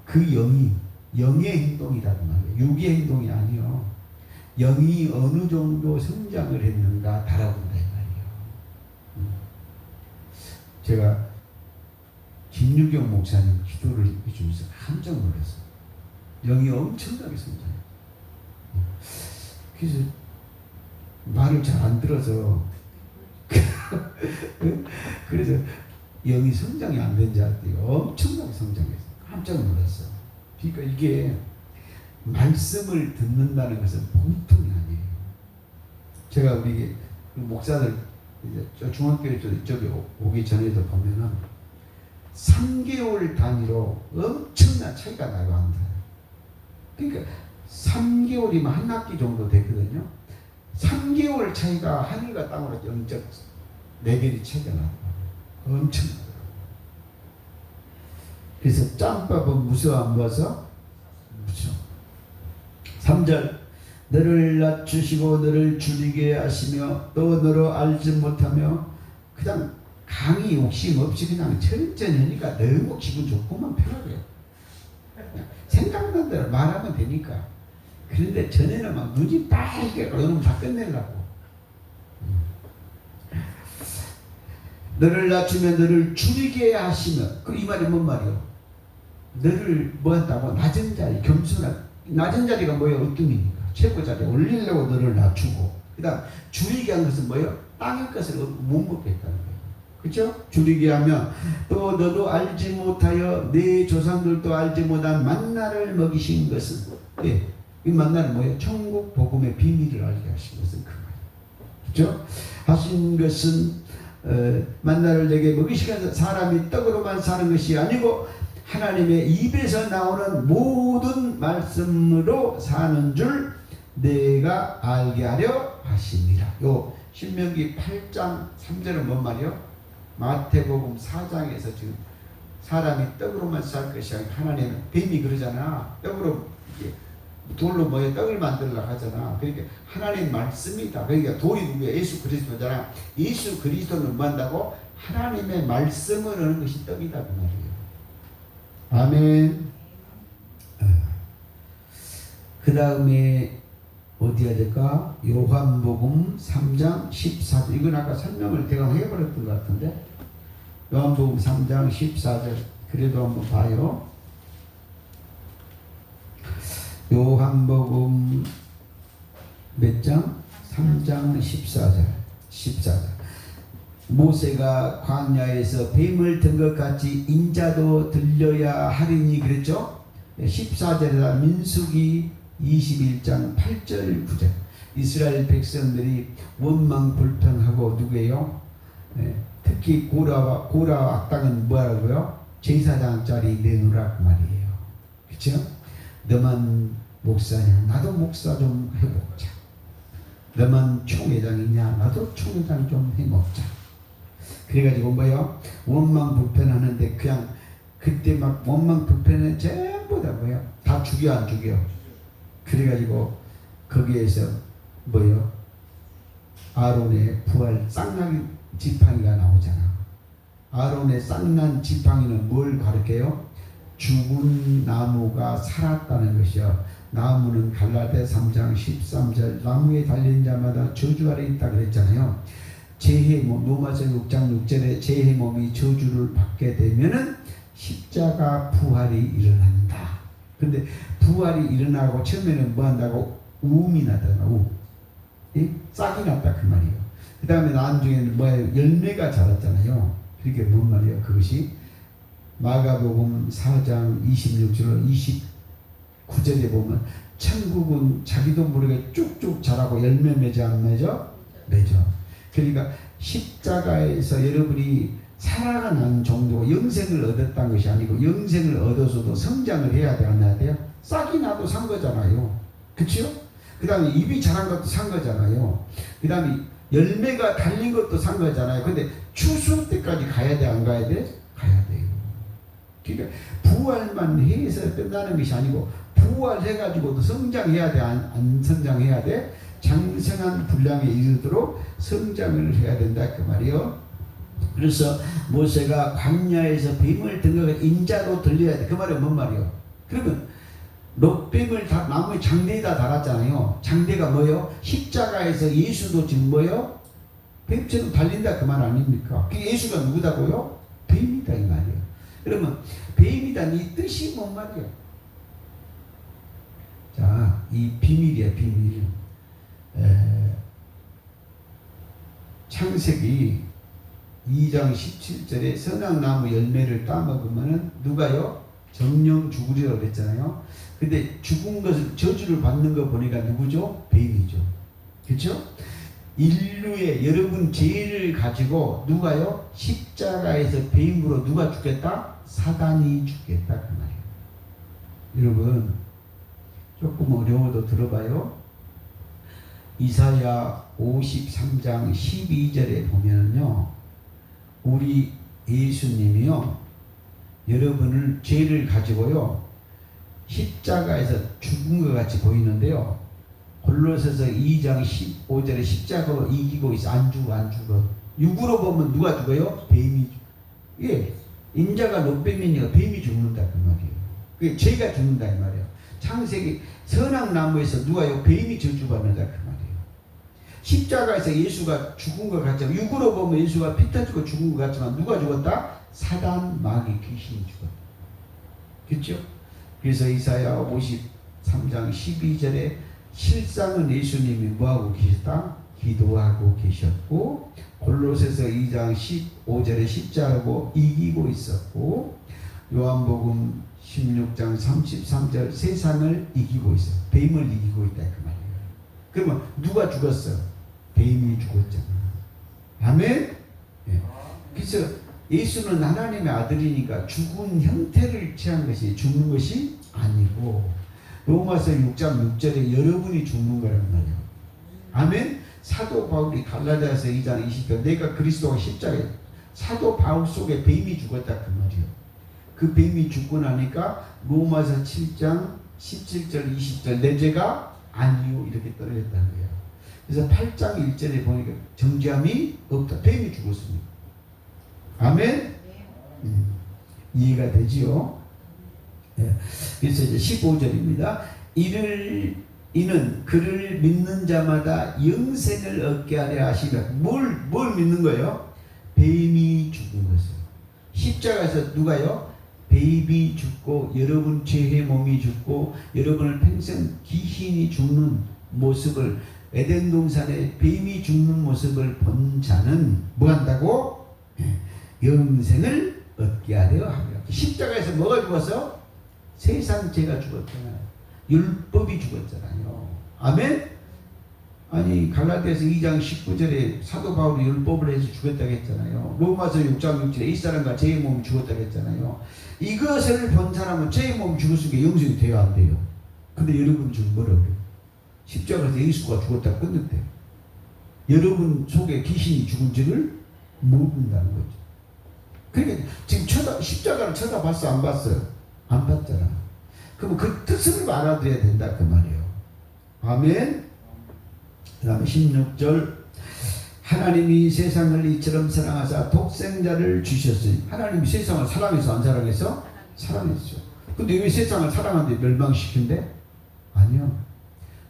그 영의 행동이라고 말해요. 육의 행동이 아니요. 영이 어느 정도 성장을 했는가 달아본다 이 말이에요. 제가 김유경 목사님 기도를 해주면서 깜짝 놀랐어요. 영이 엄청나게 성장해요. 그래서 말을 잘 안 들어서 그래서 영이 성장이 안 된 줄 알았더니 엄청나게 성장해서 깜짝 놀랐어요. 그러니까 이게 말씀을 듣는다는 것은 보통이 아니에요. 제가 우리 목사들 이제 중학교에 이쪽에 오기 전에도 보면은 3개월 단위로 엄청난 차이가 나고 한다. 그러니까 3개월이면 한 학기 정도 되거든요. 3개월 차이가 하늘과 땅으로 영적 레벨이 차이가 나고 엄청나더라고요. 그래서 짬밥은 무서워 안 무서워? 무서워. 3절 너를 낮추시고 너를 줄이게 하시며 또 너로 알지 못하며 그냥 강의 욕심 없이 그냥 천천히 하니까 너무 기분 좋고만 편하게 생각난 대로 말하면 되니까. 그런데 전에는 막 눈이 빨개 그러면 다 끝내려고. 너를 낮추면 너를 줄이게 하시며 그 이 말이 뭔 말이요? 너를 뭐 한다고? 낮은 자리, 겸손한 낮은 자리가 뭐예요? 어둠이니까 최고 자리에 올리려고 너를 낮추고 그 다음 줄이게 한 것은 뭐예요? 땅의 것을 못 먹게 했다는 거예요. 그렇죠? 줄이게 하면 또 너도 알지 못하여 네 조상들도 알지 못한 만나를 먹이신 것은 예, 이 만나는 뭐예요? 천국 복음의 비밀을 알게 하신 것은 그 말이에요. 그렇죠? 하신 것은 만나를 내게 먹이시면서 사람이 떡으로만 사는 것이 아니고 하나님의 입에서 나오는 모든 말씀으로 사는 줄 내가 알게 하려 하십니다. 요 신명기 8장 3절은 뭔 말이요? 마태복음 4장에서 지금 사람이 떡으로만 살 것이 아니라 하나님은 뱀이 그러잖아. 떡으로 돌로 뭐에 떡을 만들려고 하잖아. 그러니까 하나님 말씀이다. 그러니까 돌이 누구야? 예수 그리스도잖아. 예수 그리스도는 뭐 한다고? 하나님의 말씀을 하는 것이 떡이다 그 말이에요. 아멘. 그 다음에 어디 해야 될까? 요한복음 3장 14절. 이건 아까 설명을 대강 해버렸던 것 같은데. 요한복음 3장 14절. 그래도 한번 봐요. 요한복음 몇 장? 3장 14절. 14절. 모세가 광야에서 뱀을 든 것 같이 인자도 들려야 하리니 그랬죠? 14절에다 민수기 21장 8절 9절. 이스라엘 백성들이 원망 불평하고 누구예요? 특히 고라와 악당은 뭐라고요? 제사장짜리 내놓으라 그 말이에요. 그렇죠? 너만 목사냐? 나도 목사 좀 해먹자. 너만 총회장이냐? 나도 총회장 좀 해먹자. 그래가지고 뭐요? 원망 불편하는데 그냥 그때 막 원망 불편은 전부 다 뭐요? 다 죽여 안 죽여? 그래가지고 거기에서 뭐요? 아론의 부활 쌍난 지팡이가 나오잖아. 아론의 쌍난 지팡이는 뭘 가르쳐요? 죽은 나무가 살았다는 것이요. 나무는 갈라데 3장 13절 나무에 달린 자마다 저주 아래 있다 그랬잖아요. 재해 몸 로마서 6장 6절에 재해 몸이 저주를 받게 되면은 십자가 부활이 일어난다. 근데 부활이 일어나고 처음에는 뭐 한다고? 우음이 나잖아. 싹이 났다 그 말이에요. 그 다음에 나중에는 뭐예요? 열매가 자랐잖아요. 그게 뭔 말이에요? 그것이 마가복음 4장 26절 29절에 보면 천국은 자기도 모르게 쭉쭉 자라고 열매 맺어 안 맺어? 맺어. 그러니까 십자가에서 여러분이 살아가는 정도고 영생을 얻었다는 것이 아니고 영생을 얻어서도 성장을 해야 돼 안 해야 돼요? 싹이 나도 산 거잖아요. 그렇죠? 그 다음에 입이 자란 것도 산 거잖아요. 그 다음에 열매가 달린 것도 산 거잖아요. 근데 추수 때까지 가야 돼 안 가야 돼? 가야 돼요. 그러니까 부활만 해서 끝나는 것이 아니고 부활해가지고도 성장해야 돼 안 성장해야 돼? 장성한 분량에 이르도록 성장을 해야 된다 그 말이요. 그래서 모세가 광야에서 뱀을 든 것을 인자로 들려야 돼. 그 말이 뭔 말이요? 그러면 롯뱀을 다 나무에 장대에다 달았잖아요. 장대가 뭐요? 십자가에서 예수도 지금 뭐요? 뱀처럼 달린다 그 말 아닙니까? 그 예수가 누구다고요? 뱀이다 이 말이에요. 그러면 뱀이다 이 뜻이 뭔 말이요? 자, 이 비밀이야 비밀. 창세기 2장 17절에 선악나무 열매를 따먹으면 누가요? 정령 죽으리라고 그랬잖아요. 근데 죽은 것을 저주를 받는 거 보니까 누구죠? 뱀이죠. 그렇죠? 인류의 여러분 죄를 가지고 누가요? 십자가에서 뱀으로 누가 죽겠다? 사단이 죽겠다 그 말이에요. 여러분 조금 어려워도 들어봐요. 이사야 53장 12절에 보면요. 우리 예수님이요. 여러분을 죄를 가지고요 십자가에서 죽은 것 같이 보이는데요. 골로새서 2장 15절에 십자가로 이기고 있어. 안 죽어. 육으로 보면 누가 죽어요? 뱀이. 예, 인자가 롯뱀이니까 뱀이 죽는다 그 말이에요. 그게 죄가 죽는다 이 말이에요. 창세기 선악나무에서 누가요? 뱀이 저주받는다 그 말이에요. 십자가에서 예수가 죽은 것 같지만 육으로 보면 예수가 피 터지고 죽은 것 같지만 누가 죽었다? 사단, 마귀, 귀신이 죽었다. 그렇죠? 그래서 이사야 53장 12절에 실상은 예수님이 뭐하고 계셨다? 기도하고 계셨고, 골로새서 2장 15절에 십자가로 이기고 있었고, 요한복음 16장 33절 세상을 이기고 있어. 뱀을 이기고 있다 그 말이에요. 그러면 누가 죽었어? 뱀이 죽었잖아. 아멘? 예. 그래서 예수는 하나님의 아들이니까 죽은 형태를 취한 것이 죽는 것이 아니고, 로마서 6장 6절에 여러분이 죽는 거란 말이에요. 아멘? 사도 바울이 갈라디아서 2장 20절 내가 그리스도가 십자가에 사도 바울 속에 뱀이 죽었다 그 말이에요. 그 뱀이 죽고 나니까 로마서 7장 17절 20절 내 죄가 아니요 이렇게 떨어졌다는 거예요. 그래서 8장 1절에 보니까 정죄함이 없다. 뱀이 죽었습니다. 아멘? 이해가 되지요? 네. 그래서 이제 15절입니다. 이는 그를 믿는 자마다 영생을 얻게 하려 하시며 뭘 믿는 거예요? 뱀이 죽은 것을. 십자가에서 누가요? 뱀이 죽고 여러분 죄의 몸이 죽고 여러분을 평생 귀신이 죽는 모습을 에덴 동산에 뱀이 죽는 모습을 본 자는 뭐 한다고? 영생을 얻게 하려 합니다. 십자가에서 뭐가 죽었어? 세상 죄가 죽었잖아요. 율법이 죽었잖아요. 아멘? 아니 갈라디아서 2장 19절에 사도 바울이 율법을 해서 죽었다고 했잖아요. 로마서 6장 6절에 이 사람과 죄의 몸이 죽었다고 했잖아요. 이것을 본 사람은 죄의 몸이 죽었으니까 영생이 돼야 안 돼요. 근데 여러분 지금 뭐라고 그래요? 십자가에서 예수가 죽었다고 끝냈대요. 여러분 속에 귀신이 죽은지를 모른다는 거죠. 그러니까 지금 십자가를 쳐다봤어 안 봤어요? 안 봤잖아. 그럼 그 뜻을 알아들어야 된다 그 말이에요. 아멘. 그 다음에 16절 하나님이 세상을 이처럼 사랑하사 독생자를 주셨으니 하나님이 세상을 사랑해서 안 사랑해서? 사랑했죠. 근데 왜 세상을 사랑하는데 멸망시킨대? 아니요.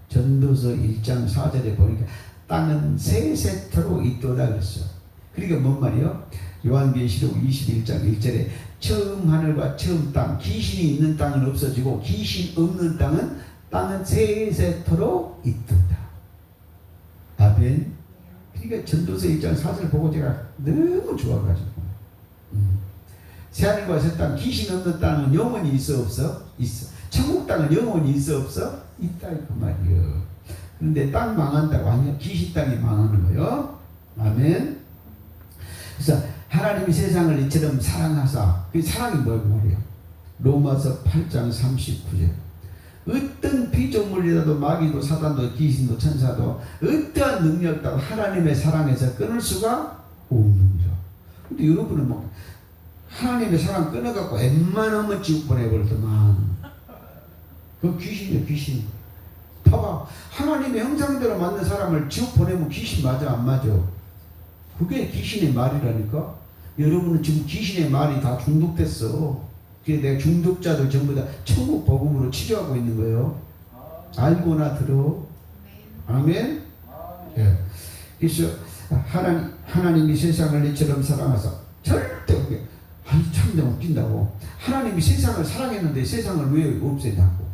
전도서 1장 4절에 보니까 땅은 세 세토로 있도다 그랬어. 그러니까 뭔 말이요? 요한계시록 21장 1절에 처음 하늘과 처음 땅, 귀신이 있는 땅은 없어지고 귀신 없는 땅은 세 세토로 있도다. 아멘. 그러니까 전도서 1장 4절 보고 제가 너무 좋아가지고 새하늘과 새 땅, 귀신 없는 땅은 영원히 있어 없어? 있어. 천국 땅은 영원히 있어 없어? 있다 그 말이요. 그런데 땅 망한다고 하냐? 귀신 땅이 망하는 거요. 아멘. 그래서 하나님이 세상을 이처럼 사랑하사, 그 사랑이 뭐라고 말이에요? 로마서 8장 39절 어떤 피조물이라도 마귀도 사단도 귀신도 천사도 어떠한 능력도 하나님의 사랑에서 끊을 수가 없느니라. 근데 여러분은 뭐 하나님의 사랑 끊어갖고 웬만하면 지옥 보내버렸더만 그 귀신이야 귀신. 봐봐, 하나님의 형상대로 만든 사람을 지옥 보내면 귀신 맞아 안 맞아? 그게 귀신의 말이라니까. 여러분은 지금 귀신의 말이 다 중독됐어. 그게 내가 중독자들 전부 다 천국 복음으로 치료하고 있는 거예요. 알고나 들어. 아멘. 예. 그래서 하나님이 세상을 이처럼 사랑하사 절대 그게 아니 참 웃긴다고. 하나님이 세상을 사랑했는데 세상을 왜 없애냐고.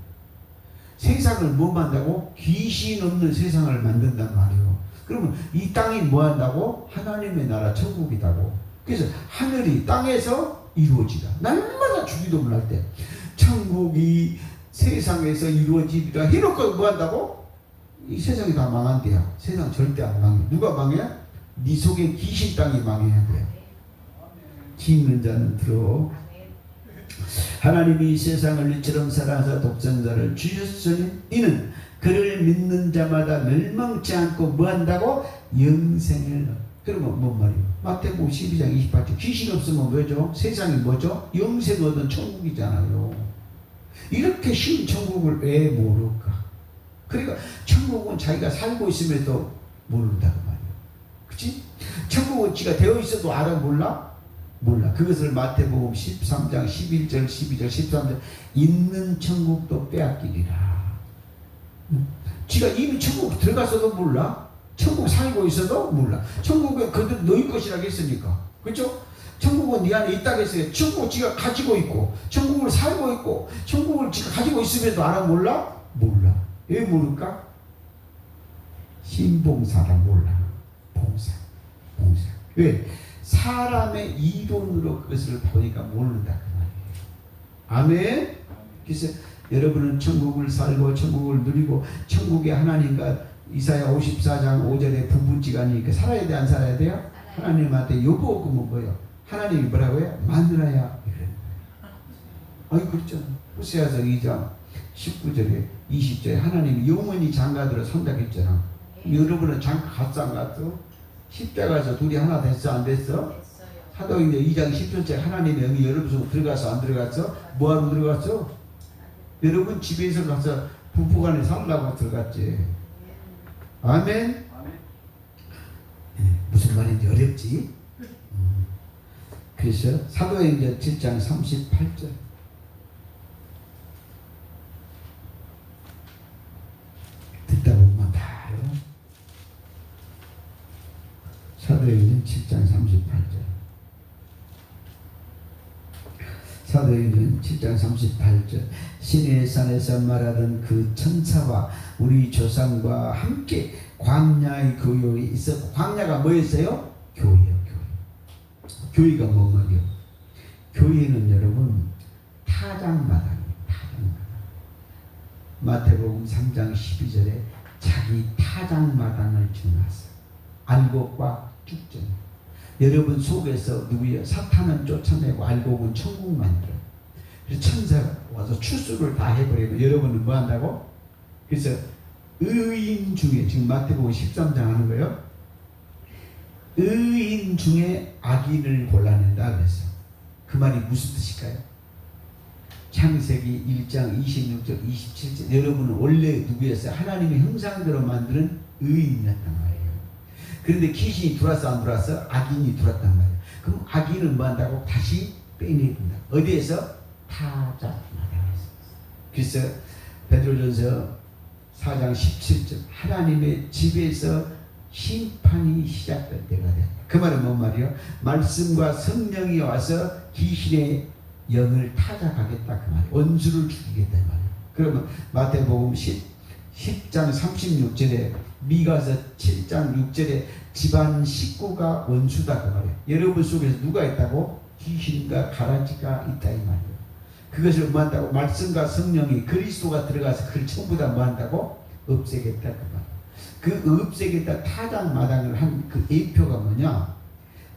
세상을 뭐 만든다고? 귀신 없는 세상을 만든단 말이에요. 그러면 이 땅이 뭐 한다고? 하나님의 나라 천국이다고. 그래서 하늘이 땅에서 이루어지라. 날마다 주기도문 할 때 천국이 세상에서 이루어지리라 해놓고 뭐 한다고? 이 세상이 다 망한대요. 세상 절대 안 망해. 누가 망해? 네 속에 귀신 땅이 망해야 돼. 귀 있는 자는 들어. 하나님이 이 세상을 이처럼 사랑하사 독생자를 주셨으니 이는 그를 믿는 자마다 멸망치 않고 뭐 한다고? 영생을. 그러면 뭔 말이에요? 마태복음 12장 28절 귀신 없으면 뭐죠? 세상이 뭐죠? 영생 얻은 천국이잖아요. 이렇게 쉬운 천국을 왜 모를까? 그러니까 천국은 자기가 살고 있음에도 모른다고 말이에요. 그치? 천국은 지가 되어 있어도 알아 몰라? 몰라. 그것을 마태복음 13장 11절 12절 13절 있는 천국도 빼앗기리라. 지가 이미 천국 들어갔어도 몰라. 천국 살고 있어도 몰라. 천국은 그들 너희 것이라고 했으니까. 그렇죠? 천국은 네 안에 있다고 했어요. 천국 지가 가지고 있고 천국을 살고 있고 천국을 지가 가지고 있음에도 알아 몰라? 몰라. 왜 모를까? 신봉사라 몰라. 봉사. 왜? 사람의 이론으로 그것을 보니까 모른다 그 말이에요. 아멘. 그래서 여러분은 천국을 살고 천국을 누리고 천국의 하나님과 이사야 54장 5절에 부부지간이니까 살아야 돼 안 살아야 돼요? 하나님한테 요구하면 뭐예요? 하나님이 뭐라고요? 마누라야 이러는 거예요. 아니 그렇죠. 호세아서 2장 19절에 20절에 하나님이 영원히 장가들어 산다고 했잖아. 여러분은 장가 갔어 안 갔어? 십자가에서 둘이 하나 됐어 안 됐어? 사도행전 2장 10절째 하나님의 영이 여러분 속으로 들어가서 안 들어갔어? 뭐하러 들어갔어? 여러분 집에서 가서 부부간에 살라고 들어갔지. 아멘. 무슨 말인지 어렵지? 그래서 사도행전 7장 38절 듣다 보면 다 알아. 사도행전 7장 38절 사도행전 7장 38절 시내의 산에서 말하던 그 천사와 우리 조상과 함께 광야의 교회에 있었고 광야가 뭐였어요? 교회요. 교회가 뭔 말이요? 교회는 여러분 타작마당이에요. 마태복음 3장 12절에 자기 타작마당을 정하사 알곡과 쭉전. 여러분 속에서 누구예요? 사탄은 쫓아내고 알곡은 천국 만들어. 그래서 천사가 와서 추수를 다 해버리고 여러분은 뭐 한다고? 그래서 의인 중에 지금 마태복음 13장 하는 거예요. 의인 중에 악인을 골라낸다 그랬어. 그 말이 무슨 뜻일까요? 창세기 1장 26절 27절 여러분은 원래 누구였어요? 하나님의 형상대로 만드는 의인이었단 말이에요. 그런데 귀신이 들어왔어 안 들어왔어? 악인이 들어왔단 말이에요. 그럼 악인을 뭐 한다고? 다시 빼내준다. 어디에서? 타작마당에서. 그래서 베드로전서 4장 17절 하나님의 집에서 심판이 시작될 때가 됐다. 그 말은 뭔 말이에요? 말씀과 성령이 와서 귀신의 영을 타작하겠다 그 말이에요. 원수를 죽이겠다 그 말이에요. 그러면 마태복음 10장 36절에 미가서 7장 6절에 집안 식구가 원수다 그 말이에요. 여러분 속에서 누가 있다고? 귀신과 가라지가 있다 이 말이에요. 그것을 뭐 한다고? 말씀과 성령이 그리스도가 들어가서 그걸 전부 다 뭐 한다고? 없애겠다 그 말이에요. 그 없애겠다 타작마당을 한 그 예표가 뭐냐?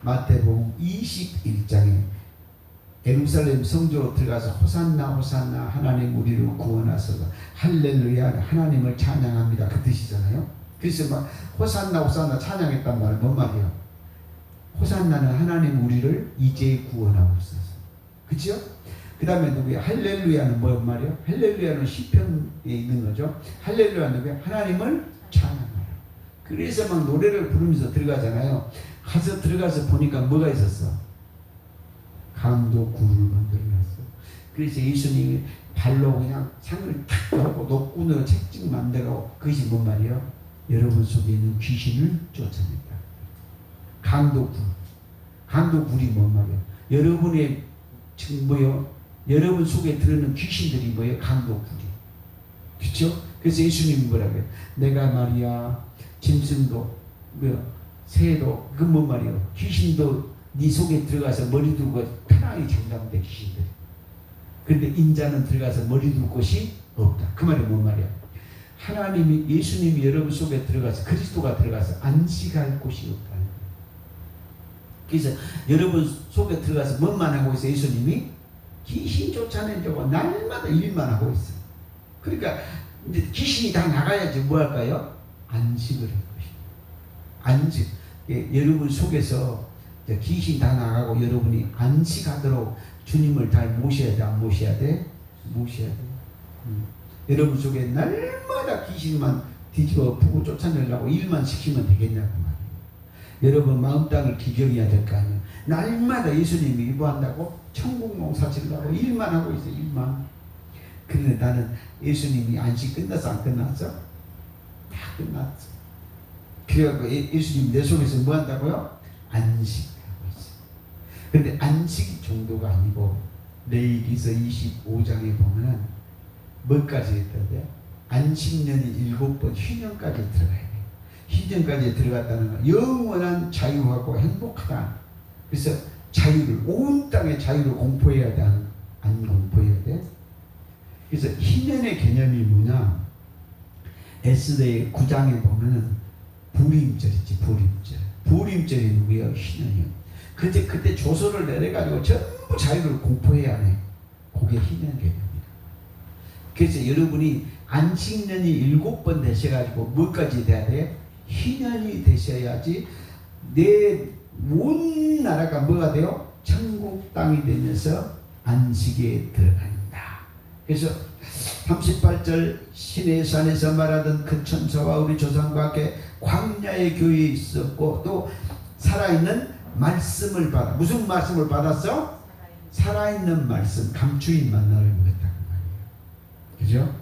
마태복음 21장에 예루살렘 성전으로 들어가서 호산나 호산나 하나님 우리를 구원하소서 할렐루야 하나님을 찬양합니다 그 뜻이잖아요. 그래서 막 호산나 호산나 찬양했단 말은 뭔 말이에요? 호산나는 하나님 우리를 이제 구원하고 있어서 그렇죠? 그 다음에 누구야? 할렐루야는 뭔 말이에요? 할렐루야는 시편에 있는 거죠. 할렐루야는 누구야? 하나님을 찬양하라. 그래서 막 노래를 부르면서 들어가잖아요. 가서 들어가서 보니까 뭐가 있었어? 강도 굴을 만들어놨어. 그래서 예수님이 발로 그냥 상을 탁 하고 녹군으로 책찍 만들어. 그것이 뭔 말이에요? 여러분 속에 있는 귀신을 쫓아낸다. 강도굴. 강도굴이 뭔 말이에요? 여러분의 지금 뭐요? 여러분 속에 들어있는 귀신들이 뭐예요? 강도굴이. 그렇죠? 그래서 예수님이 뭐라고 해요? 내가 말이야 짐승도 새도 그 뭔 말이에요? 귀신도 네 속에 들어가서 머리 두고 편안히 장담돼 귀신들. 그런데 인자는 들어가서 머리 둘 곳이 없다. 그 말이 뭔 말이야? 하나님이 예수님이 여러분 속에 들어가서 그리스도가 들어가서 안식할 곳이 없다는 거예요. 그래서 여러분 속에 들어가서 뭔만 하고 있어? 예수님이 귀신 쫓아내려고 날마다 일만 하고 있어. 그러니까 이제 귀신이 다 나가야지 뭐 할까요? 안식을 할 것이다. 안식. 여러분 속에서 귀신 다 나가고 여러분이 안식하도록 주님을 잘 모셔야 돼, 안 모셔야 돼? 모셔야 돼. 여러분 속에 날마다 귀신만 뒤집어 푸고 쫓아내려고 일만 시키면 되겠냐고 말이에요. 여러분 마음 땅을 기경해야 될 거 아니에요. 날마다 예수님이 일부한다고 천국 농사 지으려고 일만 하고 있어요. 일만. 그런데 나는 예수님이 안식 끝났어 안 끝났어? 다 끝났어. 그래갖고 예수님 내 속에서 뭐 한다고요? 안식하고 있어요. 그런데 안식 정도가 아니고 레위기서 25장에 보면은 뭐까지 했던데요? 안식년이 7번 희년까지 들어가야 돼요. 희년까지 들어갔다는 건 영원한 자유하고 행복하다. 그래서 자유를 온 땅의 자유를 공포해야 돼, 안 공포해야 돼? 그래서 희년의 개념이 뭐냐? 에스더의 9장에 보면은 불임절이지, 불임절. 불임절이 누구예요? 희년이요. 그때 조서를 내려가지고 전부 자유를 공포해야 해. 그게 희년 개념입니다. 그래서 여러분이 안식년이 7번 되셔가지고 뭐까지 돼야 돼? 희년이 되셔야지 내 온 나라가 뭐가 돼요? 천국 땅이 되면서 안식에 들어간다. 그래서 38절 시내 산에서 말하던 그 천사와 우리 조상과 함께 광야의 교회에 있었고 또 살아있는 말씀을 받아. 무슨 말씀을 받았어? 살아있는 말씀, 감추인 만나를 먹었다고 말이에요. 그죠?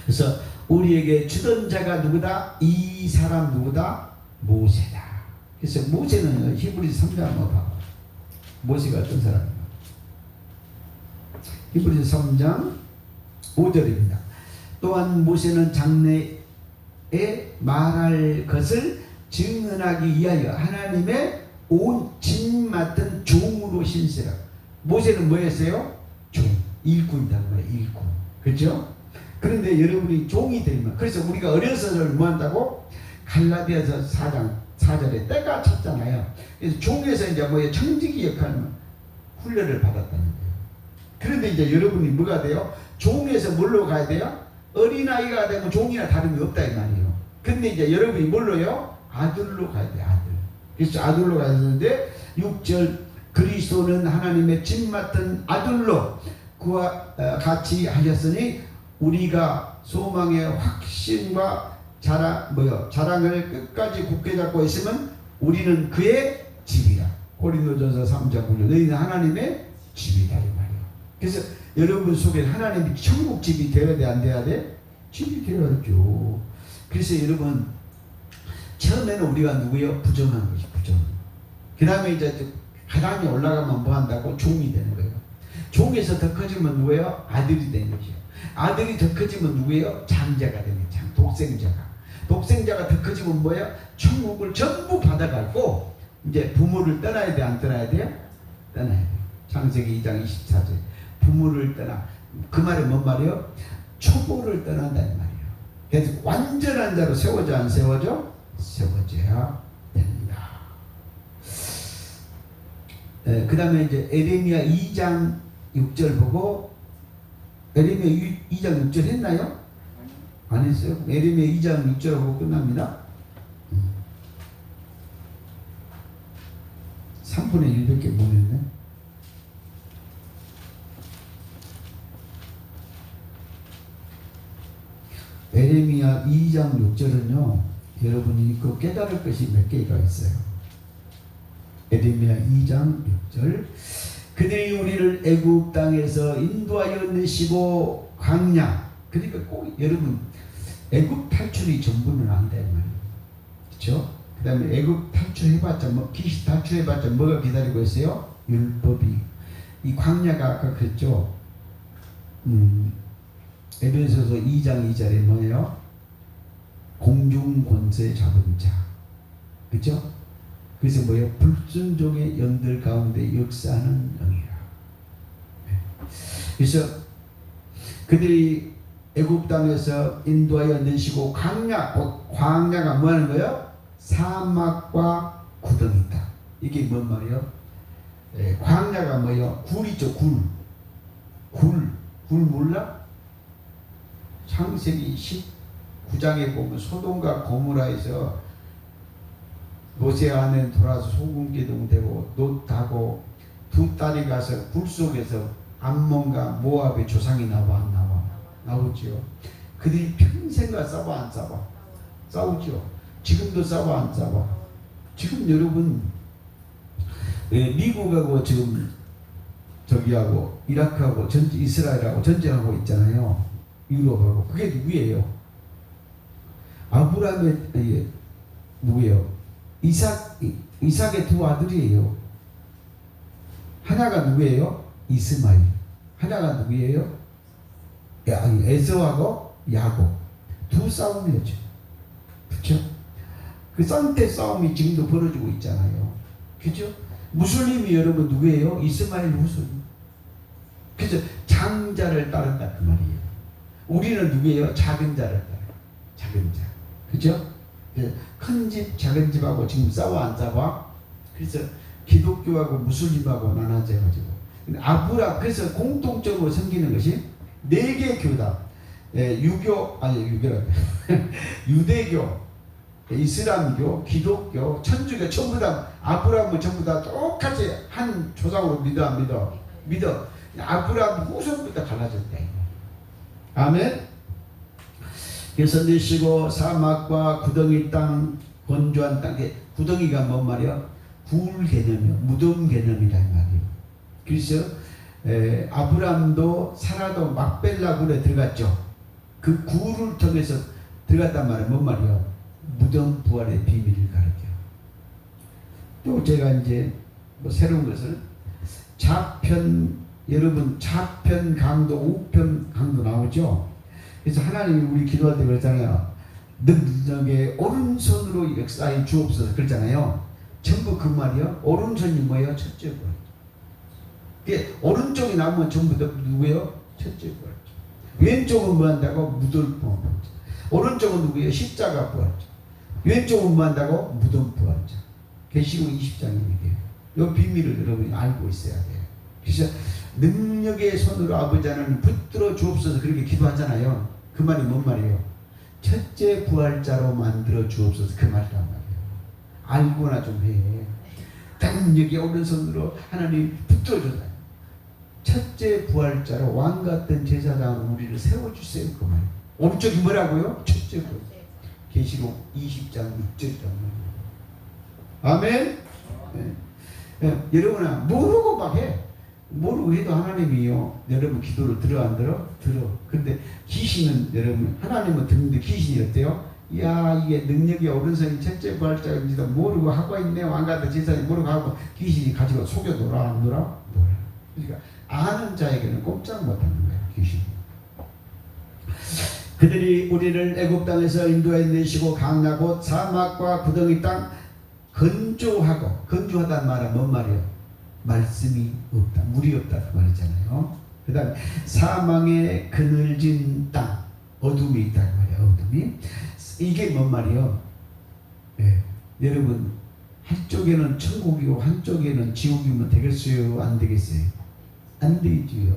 그래서 우리에게 주던 자가 누구다? 이 사람 누구다? 모세다. 그래서 모세는 히브리서 3장 한번 봐봐. 모세가 어떤 사람인가? 히브리서 3장 5절입니다. 또한 모세는 장래에 말할 것을 증언하기 위하여 하나님의 온 짐 맡은 종으로 신세라. 모세는 뭐였어요? 종, 일꾼이란 말이에요. 일꾼. 그렇죠? 그런데 여러분이 종이 되면, 그래서 우리가 어려서를 뭐 한다고? 갈라디아서 4장 4절에 때가 찼잖아요. 그래서 종에서 이제 뭐예요? 청지기 역할 훈련을 받았다는 거예요. 그런데 이제 여러분이 뭐가 돼요? 종에서 뭘로 가야 돼요? 어린아이가 되면 종이나 다름이 없다 이 말이에요. 근데 이제 여러분이 뭘로요? 아들로 가야 돼요. 아들. 그래서 아들로 가야 되는데 6절 그리스도는 하나님의 짐 맡은 아들로 그와 같이 하셨으니 우리가 소망의 확신과 자랑을 끝까지 굳게 잡고 있으면 우리는 그의 집이라. 고린도전서 3장 9절 너희는 하나님의 집이다 이 말이에요. 그래서 여러분 속에 하나님이 천국 집이 되어야 돼, 안 돼야 돼? 집이 되어야죠. 그래서 여러분 처음에는 우리가 누구예요? 부정한 것이 부정. 그 다음에 이제 하나님이 올라가면 뭐 한다고? 종이 되는 거예요. 종에서 더 커지면 누구예요? 아들이 되는 거죠. 아들이 더 커지면 누구예요? 장자가 되는 거죠. 독생자가. 독생자가 더 커지면 뭐예요? 천국을 전부 받아가고 이제 부모를 떠나야 돼, 안 떠나야 돼요? 떠나야 돼요. 창세기 2장 24절. 부모를 떠나. 그 말이 뭔 말이에요? 초보를 떠난다는 말이에요. 그래서 완전한 자로 세워져, 안 세워져? 세워져야 된다. 그 다음에 이제 에레미야 2장 6절 보고, 에레미야 2장 6절 했나요? 안 했어요? 에레미야 2장 6절 하고 끝납니다. 3분의 1밖에 못 했네. 에레미야 2장 6절은요, 여러분이 그 깨달을 것이 몇 개가 있어요. 에레미야 2장 6절 그들이 우리를 애굽 땅에서 인도하여 내시고 광야. 그러니까 꼭 여러분 애굽 탈출이 전부는 안 돼 말이에요. 그렇죠? 그 다음에 애굽 탈출해봤자 귀신 탈출해봤자 뭐가 기다리고 있어요? 율법이. 이 광야가 아까 그랬죠. 에베소서 2장 2절에 뭐예요? 공중 권세 잡은 자. 그렇죠? 그래서 뭐예요? 불순종의 영들 가운데 역사하는 영이라. 그래서 그들이 애굽 땅에서 인도하여 내시고 광야가 뭐 하는 거예요? 사막과 구덩이다. 이게 뭔 말이에요? 광야가 뭐예요? 굴이죠. 굴 몰라? 창세기 19장에 보면 소돔과 고모라에서 모세 안에 돌아서 소금 기둥 되고 놋하고 두 딸이 가서 불 속에서 암몬과 모압의 조상이 나와 안 나와? 나오지요. 그들이 평생과 싸워 안 싸워? 싸우죠. 지금도 싸워 안 싸워? 지금 여러분 미국하고 지금 저기하고 이라크하고 이스라엘하고 전쟁하고 있잖아요. 유럽하고. 그게 누구예요? 아브라함의 누구예요? 이삭의 두 아들이에요. 하나가 누구예요? 이스마엘. 하나가 누구예요? 에서하고 야곱. 두 싸움이었죠. 그렇죠? 그 쌍태 싸움이 지금도 벌어지고 있잖아요. 그렇죠? 무슬림이 여러분 누구예요? 이스마엘 무슬림. 그래서 장자를 따른다 그 말이에요. 우리는 누구예요? 작은 자를 따라요. 작은 자. 그죠? 큰 집, 작은 집하고 지금 싸워 안 싸워? 그래서 기독교하고 무슬림하고 나눠져가지고. 그래서 공통적으로 생기는 것이 4개 교단. 유대교, 이슬람교, 기독교, 천주교 전부 다 아브라함은 전부 다 똑같이 한 조상으로 믿어 안 믿어? 믿어. 아브라함 후손부터 갈라졌대. 아멘. 그래서 내쉬고 사막과 구덩이 땅, 건조한 땅에 구덩이가 뭔 말이야? 굴 개념이요. 무덤 개념이란 말이에요. 그래서 아브라함도 사라도 막벨라 굴에 들어갔죠. 그 굴을 통해서 들어갔단 말이에요. 뭔 말이야? 무덤 부활의 비밀을 가르쳐요. 또 제가 이제 뭐 새로운 것을 여러분 좌편 강도, 우편 강도 나오죠. 그래서 하나님이 우리 기도할 때 그랬잖아요. 능력의 오른손으로 역사해 주옵소서 그랬잖아요. 전부 그 말이요. 오른손이 뭐예요? 첫째 부활. 그게 오른쪽이 나오면 전부 다 누구예요? 첫째 부활. 왼쪽은 뭐 한다고? 무덤 부활. 오른쪽은 누구예요? 십자가 부활. 왼쪽은 뭐 한다고? 무덤 부활. 계시록 20장입니다. 이 비밀을 여러분이 알고 있어야 돼요. 그래서 능력의 손으로 아버지 하나님 붙들어 주옵소서 그렇게 기도하잖아요. 그 말이 뭔 말이에요? 첫째 부활자로 만들어 주옵소서 그 말이란 말이에요. 알고나 좀 해. 능력의 오른손으로 하나님 붙들어 준다. 첫째 부활자로 왕 같은 제사장으로 우리를 세워주세요 그 말이에요. 오른쪽이 뭐라고요? 첫째 부활. 계시록 20장 6절이란 말이에요. 아멘. 여러분아 모르고 막 해. 모르고 해도 하나님이요. 여러분 기도를 들어 안 들어? 들어. 근데 귀신은 여러분 하나님은 듣는데 귀신이 어때요? 야 이게 능력이 오른손이 첫째 부활자인지도 모르고 하고 있네. 왕가들 제사장이 모르고 하고 귀신이 가지고 속여 놀아 안 놀아? 놀아. 그러니까 아는 자에게는 꼼짝 못하는 거예요. 귀신이. 그들이 우리를 애굽 땅에서 인도해 내시고 강나 곧 사막과 구덩이 땅 건조하다는 말은 뭔 말이에요? 말씀이 없다. 물이 없다 그 말이잖아요. 그 다음에 사망의 그늘진 땅 어둠이 있다 그 말이에요. 어둠이. 이게 뭔 말이에요? 여러분 한쪽에는 천국이고 한쪽에는 지옥이면 되겠어요? 안 되겠어요? 안 되지요.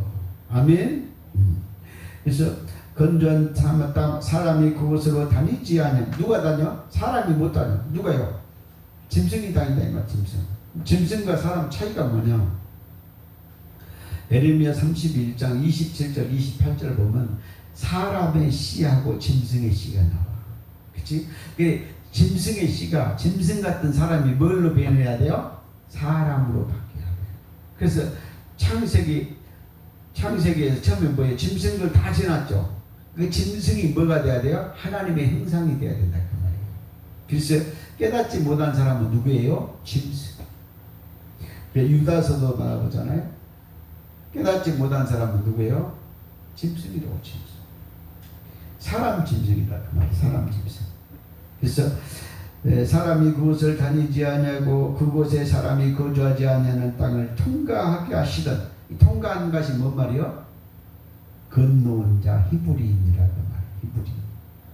아멘. 그래서 건조한 사막 땅 사람이 그곳으로 다니지 않으면 누가 다녀? 사람이 못 다녀. 누가요? 짐승이 다닌다 이 말. 짐승과 사람 차이가 뭐냐? 에레미야 31장 27절 28절 보면 사람의 씨하고 짐승의 씨가 나와. 그치? 짐승의 씨가 짐승 같은 사람이 뭘로 변해야 돼요? 사람으로 바뀌어야 돼요. 그래서 창세기에서 처음에 뭐예요? 짐승들 다 지났죠. 그 짐승이 뭐가 돼야 돼요? 하나님의 형상이 돼야 된다 그 말이에요. 그래서 깨닫지 못한 사람은 누구예요? 짐승. 유다서도 나오잖아요. 깨닫지 못한 사람은 누구예요? 짐승이라고. 짐승. 사람 짐승이다 그 말이에요. 사람 짐승. 그래서 사람이 그곳을 다니지 아니하고 그곳에 사람이 거주하지 아니하는 땅을 통과하게 하시던 이 통과하는 것이 뭔 말이요? 건너온 자 히브리인이라고 말이에요. 히브리인.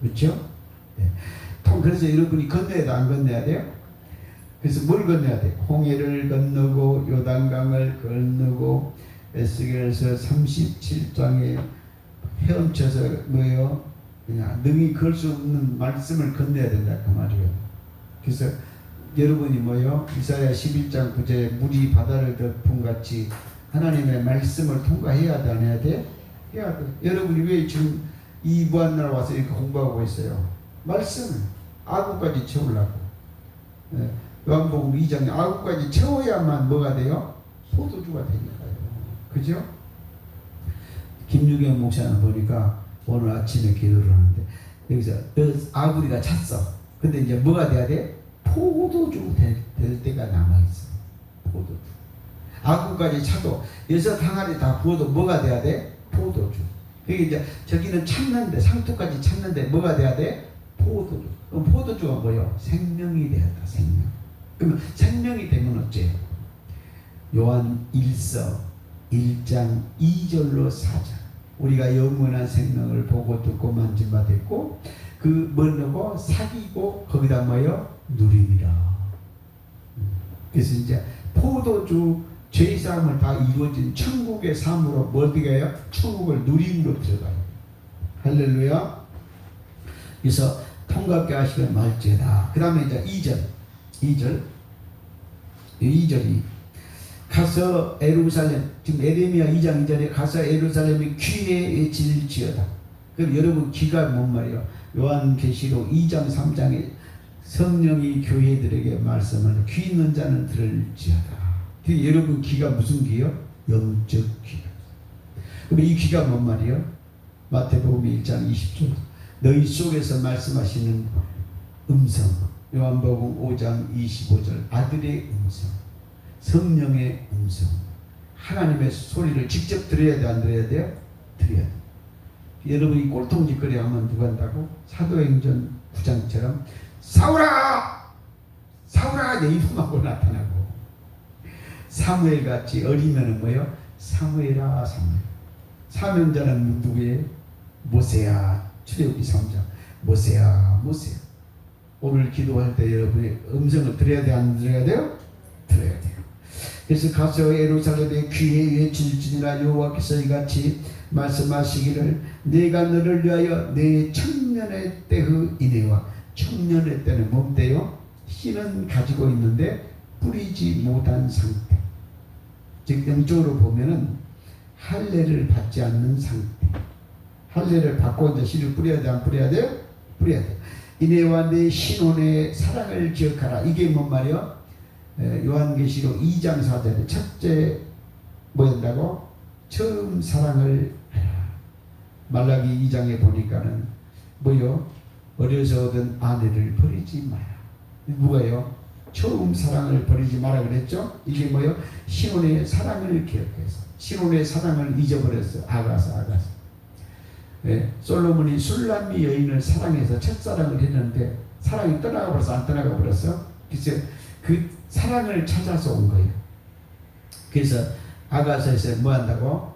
그렇죠? 네. 그래서 여러분이 건너야 돼? 안 건너야 돼요? 그래서 뭘 건너야 돼? 홍해를 건너고 요단강을 건너고 에스겔서 37장에 헤엄쳐서 뭐예요? 그냥 능히 걸 수 없는 말씀을 건너야 된다 그 말이에요. 그래서 여러분이 뭐요? 이사야 11장 9절에 물이 바다를 덮은 같이 하나님의 말씀을 통과해야 돼, 안 해야 돼? 해야 돼. 여러분이 왜 지금 이 무한나라 와서 이렇게 공부하고 있어요? 말씀을 아구까지 채우려고. 예. 요한복음 2장에 아구까지 채워야만 뭐가 돼요? 포도주가 되니까요. 그죠? 김유경 목사는 보니까 오늘 아침에 기도를 하는데 여기서 아구리가 찼어. 근데 이제 뭐가 돼야 돼? 포도주 될 때가 남아있어. 포도주. 아구까지 차도 여섯 항아리 다 부어도 뭐가 돼야 돼? 포도주. 그게 이제 저기는 찼는데 상토까지 찼는데 뭐가 돼야 돼? 포도주. 그럼 포도주가 뭐요? 생명이 돼야 돼. 생명. 그러면 생명이 되면 어째요? 요한 1서 1장 2절로 4절. 우리가 영원한 생명을 보고 듣고 만진 바 됐고 그 뭐라고 사귀고 거기다 뭐요? 누림이라. 그래서 이제 포도주 죄사함을 다 이루어진 천국의 삶으로 뭐 어디가요? 천국을 누림으로 들어가요. 할렐루야. 그래서 통갑게 하시길 말지어다. 그 다음에 이제 2절이 가서 에루살렘, 지금 에레미야 2장 2절에 가서 에루살렘이 귀해질지어다. 그럼 여러분 귀가 뭔 말이에요? 요한계시록 2장 3장에 성령이 교회들에게 말씀하는 귀 있는 자는 들을지어다. 여러분 귀가 무슨 귀요? 영적 귀. 그럼 이 귀가 뭔 말이에요? 마태복음 1장 20절 너희 속에서 말씀하시는 음성. 요한복음 5장 25절 아들의 음성, 성령의 음성, 하나님의 소리를 직접 들어야 돼, 안 들어야 돼요? 들어야 돼. 여러분이 꼴통짓거리 하면 누가 한다고? 사도행전 9장처럼 사울아! 사울아! 내 이름하고 나타나고 사무엘같이 어리면은 뭐예요? 사무엘아 사무엘. 사명자는 누구예요? 모세야. 출애굽기 3장 모세야 모세야. 오늘 기도할 때 여러분의 음성을 들어야 돼, 안 들어야 돼요? 들어야 돼요. 그래서 가서 예루살렘의 귀에 외칠지니라 여호와께서 이같이 말씀하시기를 내가 너를 위하여 내 청년의 때의 인애와 청년의 때는 뭔데요? 씨는 가지고 있는데 뿌리지 못한 상태. 즉 영적으로 보면은 할례를 받지 않는 상태. 할례를 받고 이제 씨를 뿌려야 돼, 안 뿌려야 돼요? 뿌려야 돼. 이내와 내 신혼의 사랑을 기억하라. 이게 뭔 말이요? 요한계시록 2장 4절에 첫째 뭐였다고? 처음 사랑을 하라. 말라기 2장에 보니까는 뭐요? 어려서 얻은 아내를 버리지 마라. 누가요? 처음 사랑을 버리지 마라 그랬죠? 이게 뭐요? 신혼의 사랑을 기억해서 신혼의 사랑을 잊어버렸어. 아가서. 네, 솔로몬이 술람미 여인을 사랑해서 첫사랑을 했는데 사랑이 떠나가 버렸어, 안 떠나가 버렸어? 그래서 그 사랑을 찾아서 온 거예요. 그래서 아가서에서 뭐 한다고?